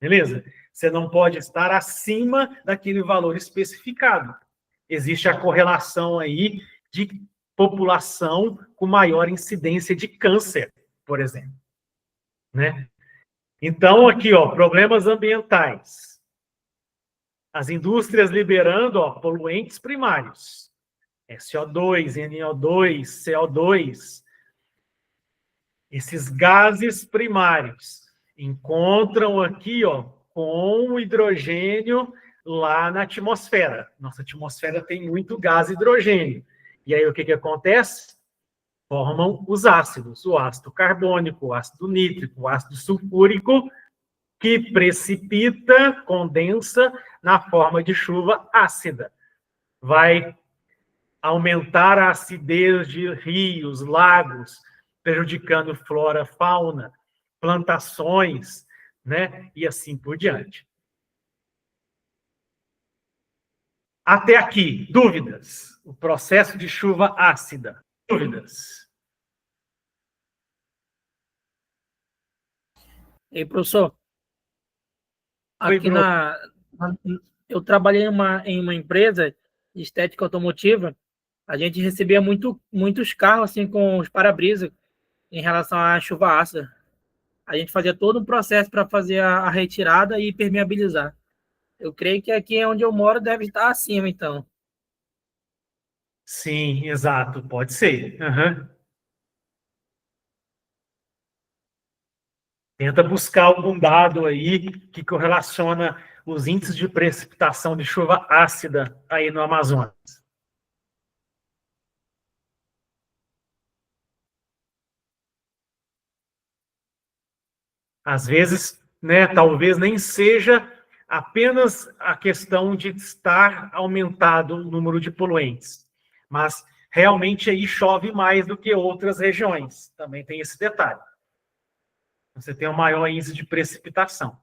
beleza? Você não pode estar acima daquele valor especificado. Existe a correlação aí de população com maior incidência de câncer, por exemplo, né? Então, aqui, ó, problemas ambientais. As indústrias liberando, ó, poluentes primários. SO2, NO2, CO2. Esses gases primários encontram aqui, ó, com o hidrogênio lá na atmosfera. Nossa atmosfera tem muito gás hidrogênio. E aí o que acontece? Formam os ácidos, o ácido carbônico, o ácido nítrico, o ácido sulfúrico, que precipita, condensa na forma de chuva ácida. Vai aumentar a acidez de rios, lagos, prejudicando flora, fauna, plantações, né? E assim por diante. Até aqui, dúvidas? O processo de chuva ácida. Dúvidas? E professor, Oi, aqui Bruno. eu trabalhei em uma empresa de estética automotiva. A gente recebia muitos carros assim com os para-brisa em relação à chuva ácida. A gente fazia todo um processo para fazer a retirada e permeabilizar. Eu creio que aqui onde eu moro deve estar acima, então. Sim, exato, pode ser. Uhum. Tenta buscar algum dado aí que correlaciona os índices de precipitação de chuva ácida aí no Amazonas. Às vezes, né, talvez nem seja apenas a questão de estar aumentado o número de poluentes, mas realmente aí chove mais do que outras regiões. Também tem esse detalhe. Você tem um maior índice de precipitação.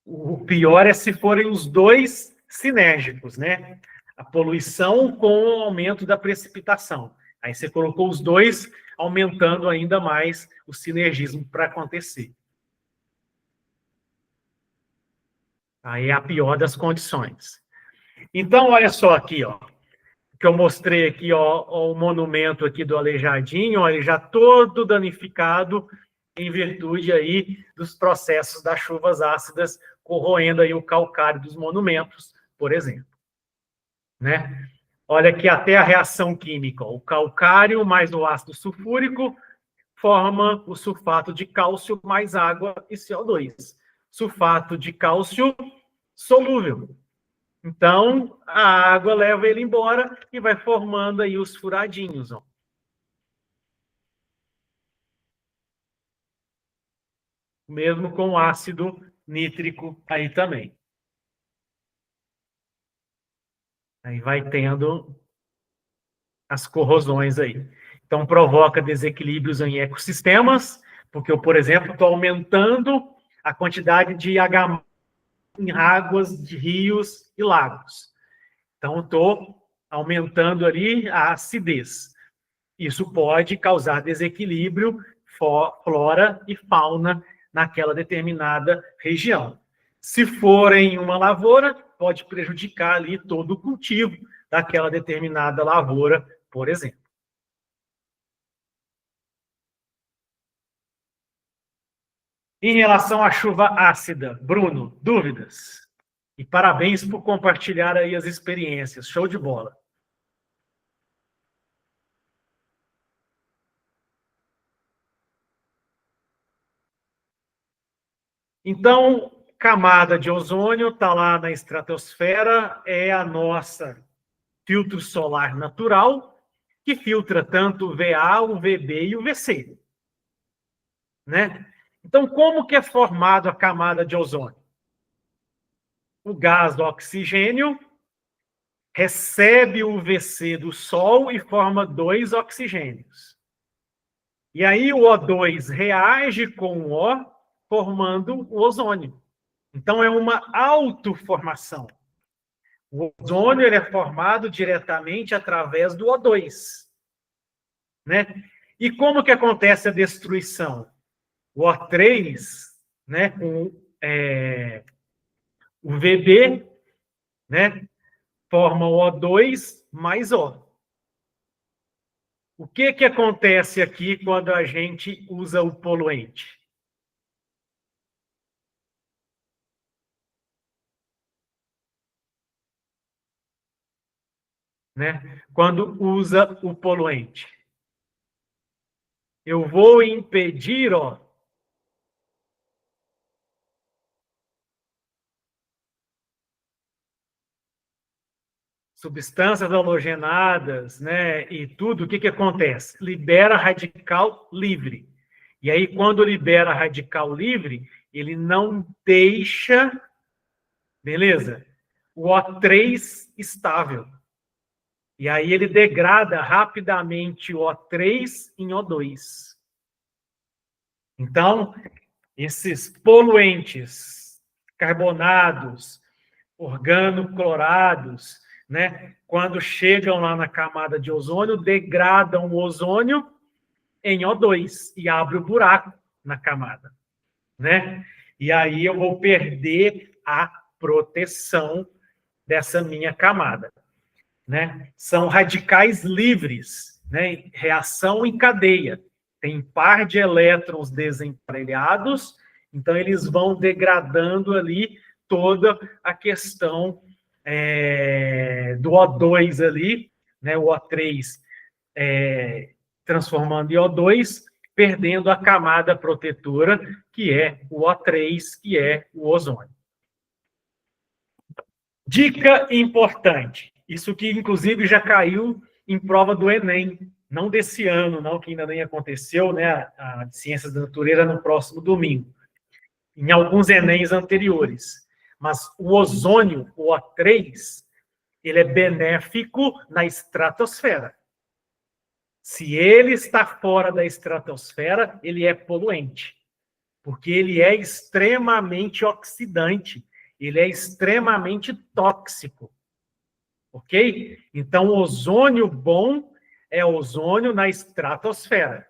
O pior é se forem os dois sinérgicos, né? A poluição com o aumento da precipitação. Aí você colocou os dois, aumentando ainda mais o sinergismo para acontecer. Aí é a pior das condições. Então, olha só aqui, ó, que eu mostrei aqui, ó, o monumento aqui do Aleijadinho, ó, ele já todo danificado em virtude aí dos processos das chuvas ácidas corroendo aí o calcário dos monumentos, por exemplo. Né? Olha aqui até a reação química. Ó, o calcário mais o ácido sulfúrico forma o sulfato de cálcio mais água e CO2. Sulfato de cálcio solúvel. Então, a água leva ele embora e vai formando aí os furadinhos. Ó. Mesmo com ácido nítrico aí também. Aí vai tendo as corrosões aí. Então, provoca desequilíbrios em ecossistemas, porque eu, por exemplo, estou aumentando a quantidade de H em águas de rios e lagos. Então, estou aumentando ali a acidez. Isso pode causar desequilíbrio flora e fauna naquela determinada região. Se for em uma lavoura, pode prejudicar ali todo o cultivo daquela determinada lavoura, por exemplo. Em relação à chuva ácida, Bruno, dúvidas? E parabéns por compartilhar aí as experiências. Show de bola. Então, camada de ozônio está lá na estratosfera, é a nossa filtro solar natural, que filtra tanto o VA, o VB e o VC. Né? Então, como que é formado a camada de ozônio? O gás do oxigênio recebe o VC do Sol e forma 2 oxigênios. E aí o O2 reage com o O, formando o ozônio. Então, é uma autoformação. O ozônio ele é formado diretamente através do O2. Né? E como que acontece a destruição? O O3, né, com o VB, né, forma o O2 mais O. O que que acontece aqui quando a gente usa o poluente? Né? Quando usa o poluente. Eu vou impedir, ó, substâncias halogenadas, né, e tudo, o que que acontece? Libera radical livre. E aí, quando libera radical livre, ele não deixa, beleza? O O3 estável. E aí ele degrada rapidamente o O3 em O2. Então, esses poluentes carbonados, organoclorados, né, quando chegam lá na camada de ozônio, degradam o ozônio em O2 e abre o buraco na camada, né? E aí eu vou perder a proteção dessa minha camada, né? São radicais livres, né? Reação em cadeia. Tem par de elétrons desemparelhados, então eles vão degradando ali toda a questão do O2 ali, né? O O3 transformando em O2, perdendo a camada protetora, que é o O3, que é o ozônio. Dica importante, isso que inclusive já caiu em prova do Enem, não desse ano, não, que ainda nem aconteceu, né, a de Ciências da Natureza no próximo domingo, em alguns Enems anteriores. Mas o ozônio, o O3, ele é benéfico na estratosfera. Se ele está fora da estratosfera, ele é poluente, porque ele é extremamente oxidante ele é extremamente tóxico, ok? Então, o ozônio bom é ozônio na estratosfera.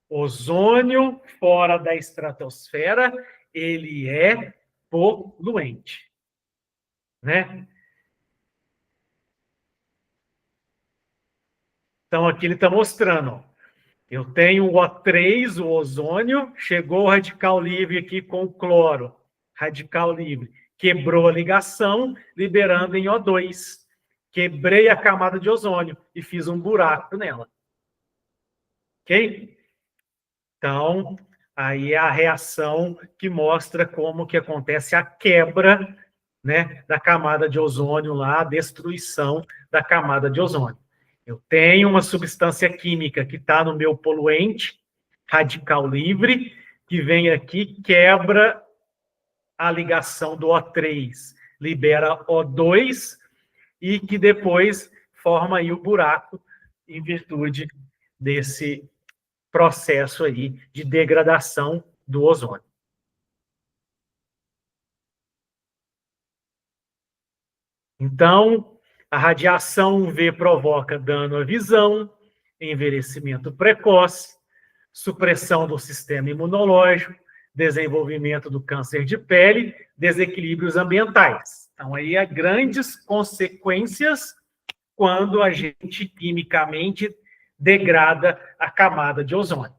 Ozônio fora da estratosfera, ele é poluente, né? Então, aqui ele está mostrando, ó. Eu tenho o O3, o ozônio, chegou o radical livre aqui com o cloro. Radical livre. Quebrou a ligação, liberando em O2. Quebrei a camada de ozônio e fiz um buraco nela. Ok? Então, aí é a reação que mostra como que acontece a quebra, né, da camada de ozônio lá, a destruição da camada de ozônio. Eu tenho uma substância química que está no meu poluente, radical livre, que vem aqui, quebra a ligação do O3, libera O2 e que depois forma aí o buraco em virtude desse processo aí de degradação do ozônio. Então, a radiação UV provoca dano à visão, envelhecimento precoce, supressão do sistema imunológico, desenvolvimento do câncer de pele, desequilíbrios ambientais. Então, aí há grandes consequências quando a gente quimicamente degrada a camada de ozônio,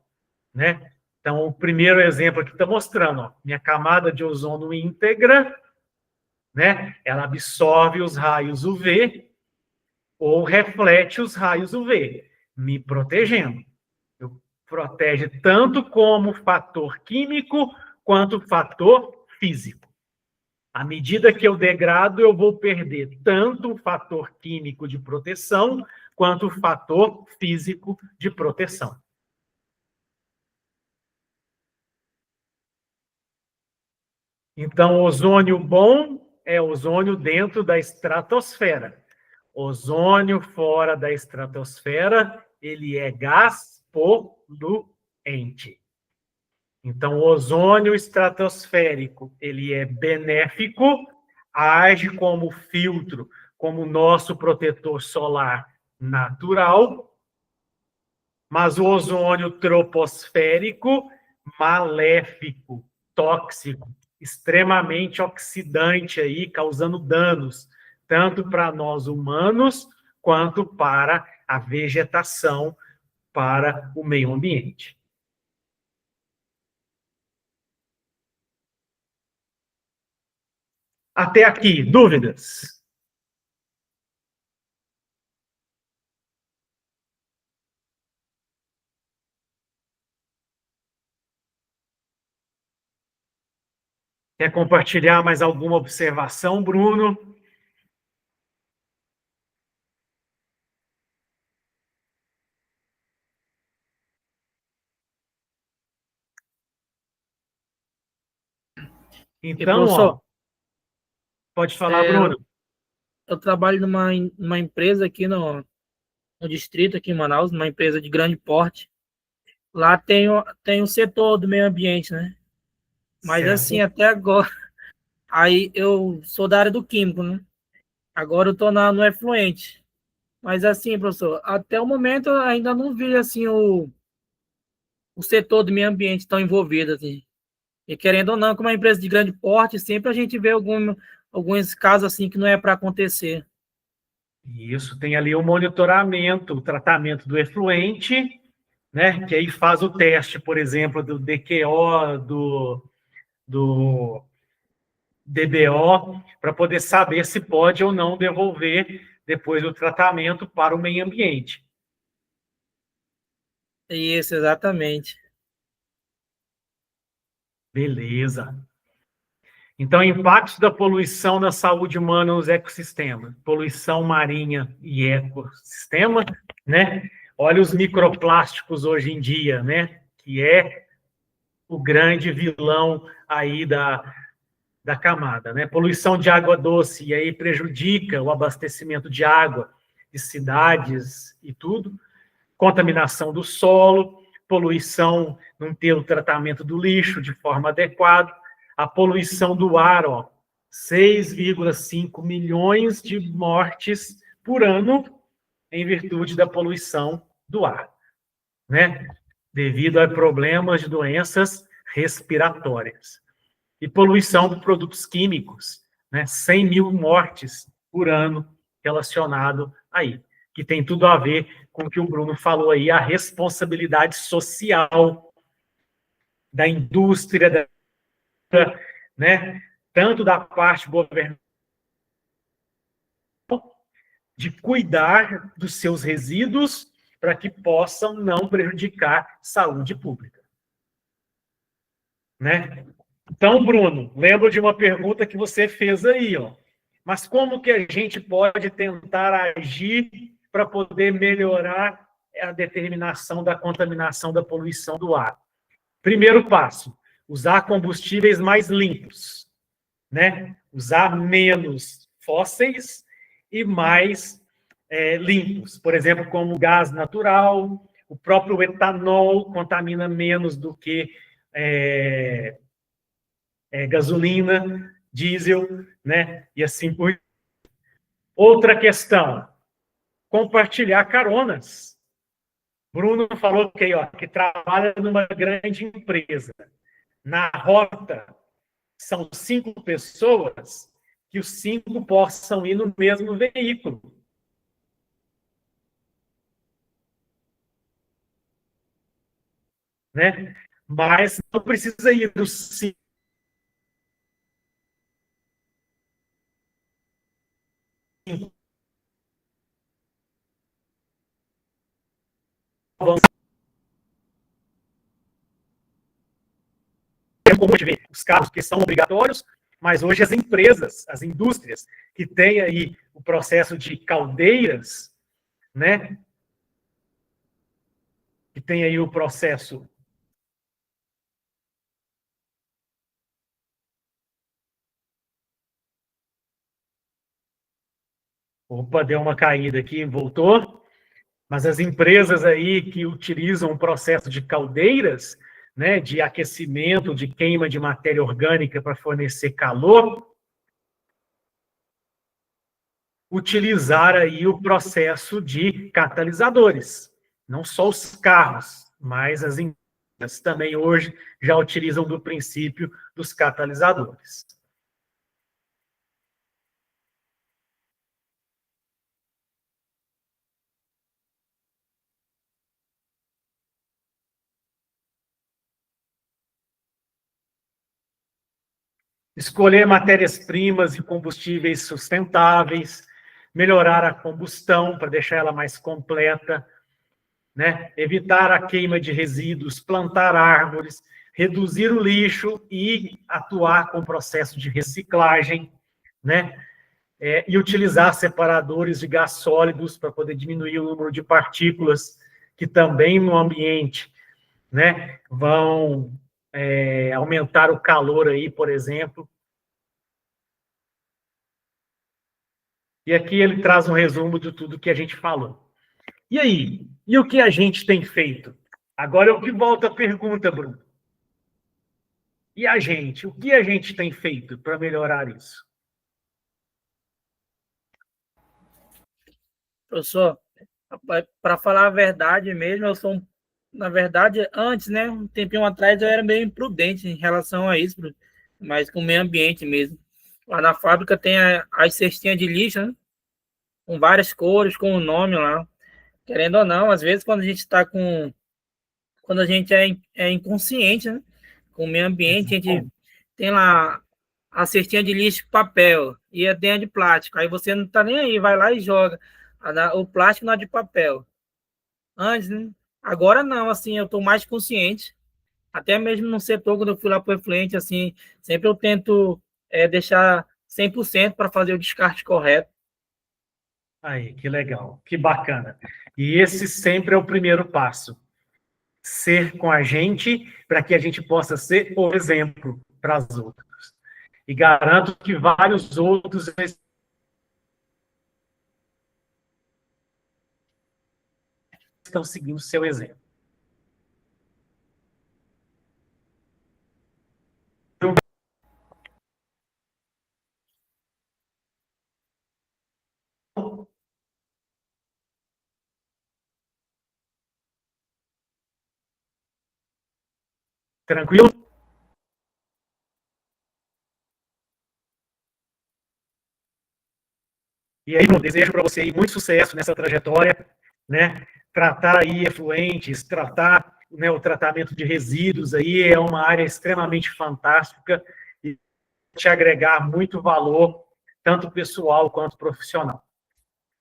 né? Então, o primeiro exemplo aqui está mostrando, ó, minha camada de ozônio íntegra, né? Ela absorve os raios UV ou reflete os raios UV, me protegendo. Eu protege tanto como fator químico quanto fator físico. À medida que eu degrado, eu vou perder tanto o fator químico de proteção quanto o fator físico de proteção. Então, ozônio bom é ozônio dentro da estratosfera. Ozônio fora da estratosfera, ele é gás poluente. Então, o ozônio estratosférico, ele é benéfico, age como filtro, como nosso protetor solar natural, mas o ozônio troposférico, maléfico, tóxico, extremamente oxidante aí, causando danos, tanto para nós humanos, quanto para a vegetação, para o meio ambiente. Até aqui, dúvidas? Quer compartilhar mais alguma observação, Bruno? Então, ó, pode falar, Bruno. Eu trabalho numa empresa aqui no distrito, aqui em Manaus, numa empresa de grande porte. Lá tem o setor do meio ambiente, né? Mas Certo. assim, até agora. Aí eu sou da área do químico, né? Agora eu tô no efluente. Mas assim, professor, até o momento eu ainda não vi assim o setor do meio ambiente tão envolvido, assim. E querendo ou não, como é uma empresa de grande porte, sempre a gente vê alguns casos assim que não é para acontecer. Isso, tem ali o monitoramento, o tratamento do efluente, né? Que aí faz o teste, por exemplo, do DQO, do DBO, para poder saber se pode ou não devolver depois do tratamento para o meio ambiente. Isso, exatamente. Beleza. Então, impactos da poluição na saúde humana nos ecossistemas. Poluição marinha e ecossistema, né? Olha os microplásticos hoje em dia, né? Que é o grande vilão aí da camada, né? Poluição de água doce, e aí prejudica o abastecimento de água de cidades e tudo. Contaminação do solo, poluição, não ter o tratamento do lixo de forma adequada, a poluição do ar, ó, 6,5 milhões de mortes por ano em virtude da poluição do ar, né? Devido a problemas de doenças respiratórias. E poluição por produtos químicos, né? 100 mil mortes por ano relacionado aí, que tem tudo a ver com o que o Bruno falou aí, a responsabilidade social da indústria, né? Tanto da parte governamental, de cuidar dos seus resíduos para que possam não prejudicar saúde pública, né? Então, Bruno, lembro de uma pergunta que você fez aí, ó. Mas como que a gente pode tentar agir para poder melhorar a determinação da contaminação da poluição do ar? Primeiro passo, usar combustíveis mais limpos, né? Usar menos fósseis e mais limpos. Por exemplo, como gás natural, o próprio etanol contamina menos do que gasolina, diesel, né? E assim por diante. Outra questão, compartilhar caronas. Bruno falou que trabalha numa grande empresa. Na rota, são 5 pessoas, que os 5 possam ir no mesmo veículo. Né? Mas não precisa ir dos 5. Como a gente vê, os carros que são obrigatórios, mas hoje as empresas, as indústrias que têm aí o processo de caldeiras, né? Que tem aí o processo. Opa, deu uma caída aqui, voltou. Mas as empresas aí que utilizam o processo de caldeiras, né, de aquecimento, de queima de matéria orgânica para fornecer calor, utilizar aí o processo de catalisadores. Não só os carros, mas as empresas também hoje já utilizam do princípio dos catalisadores. Escolher matérias-primas e combustíveis sustentáveis, melhorar a combustão para deixar ela mais completa, né? Evitar a queima de resíduos, plantar árvores, reduzir o lixo e atuar com o processo de reciclagem, né? E utilizar separadores de gás sólidos para poder diminuir o número de partículas que também no ambiente, né, vão aumentar o calor aí, por exemplo. E aqui ele traz um resumo de tudo que a gente falou. E aí? E o que a gente tem feito? Agora eu que volto a pergunta, Bruno. E a gente? O que a gente tem feito para melhorar isso? Professor, para falar a verdade mesmo, eu sou, na verdade, antes, né, um tempinho atrás eu era meio imprudente em relação a isso, mas com o meio ambiente mesmo. Lá na fábrica tem as cestinhas de lixo, né, com várias cores, com o nome lá. Querendo ou não, às vezes quando a gente está com, quando a gente é inconsciente, né, com o meio ambiente, a gente tem lá a cestinha de lixo papel e a dentro de plástico. Aí você não tá nem aí, vai lá e joga o plástico na de papel. Antes, né? Agora não, assim, eu tô mais consciente. Até mesmo no setor, quando eu fui lá para o Efluente, assim, sempre eu tento deixar 100% para fazer o descarte correto. Aí, que legal, que bacana. E esse sempre é o primeiro passo. Ser com a gente para que a gente possa ser o exemplo para as outras. E garanto que vários outros estão seguindo o seu exemplo. Tranquilo? E aí, eu desejo para você aí muito sucesso nessa trajetória, né? Tratar aí efluentes, tratar, né, o tratamento de resíduos aí é uma área extremamente fantástica e te agregar muito valor, tanto pessoal quanto profissional.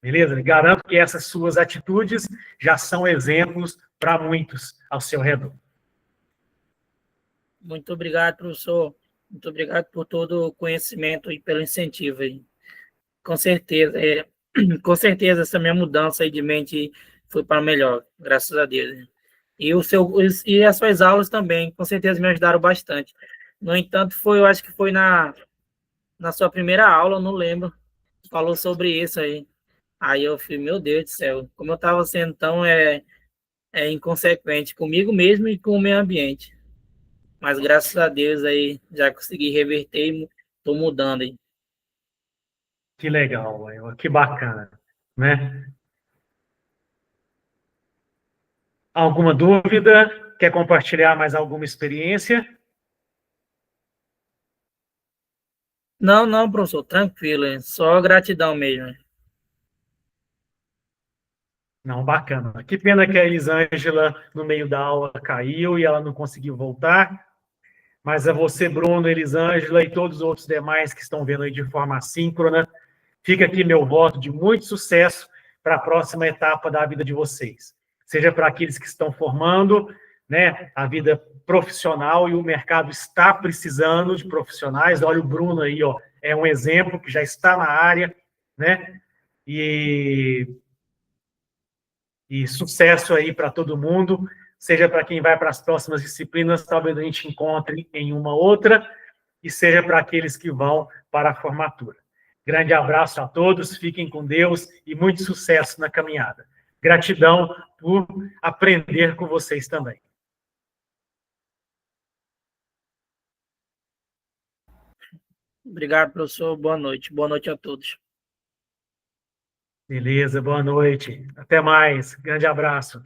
Beleza? Garanto que essas suas atitudes já são exemplos para muitos ao seu redor. Muito obrigado, professor. Muito obrigado por todo o conhecimento e pelo incentivo aí. Com certeza, com certeza essa minha mudança aí de mente foi para melhor, graças a Deus. E as suas aulas também, com certeza me ajudaram bastante. No entanto, eu acho que foi na sua primeira aula, eu não lembro, falou sobre isso aí. Aí eu falei, meu Deus do céu, como eu estava sendo tão inconsequente comigo mesmo e com o meio ambiente. Mas graças a Deus aí já consegui reverter e estou mudando aí. Que legal, que bacana, né? Alguma dúvida? Quer compartilhar mais alguma experiência? Não, não, professor, tranquilo, só gratidão mesmo. Não, bacana. Que pena que a Elisângela, no meio da aula, caiu e ela não conseguiu voltar. Mas a você, Bruno, Elisângela e todos os outros demais que estão vendo aí de forma assíncrona, fica aqui meu voto de muito sucesso para a próxima etapa da vida de vocês. Seja para aqueles que estão formando, né, a vida profissional, e o mercado está precisando de profissionais. Olha o Bruno aí, ó, é um exemplo que já está na área, né? E sucesso aí para todo mundo, seja para quem vai para as próximas disciplinas, talvez a gente encontre em uma outra, e seja para aqueles que vão para a formatura. Grande abraço a todos, fiquem com Deus e muito sucesso na caminhada. Gratidão por aprender com vocês também. Obrigado, professor. Boa noite. Boa noite a todos. Beleza, boa noite. Até mais. Grande abraço.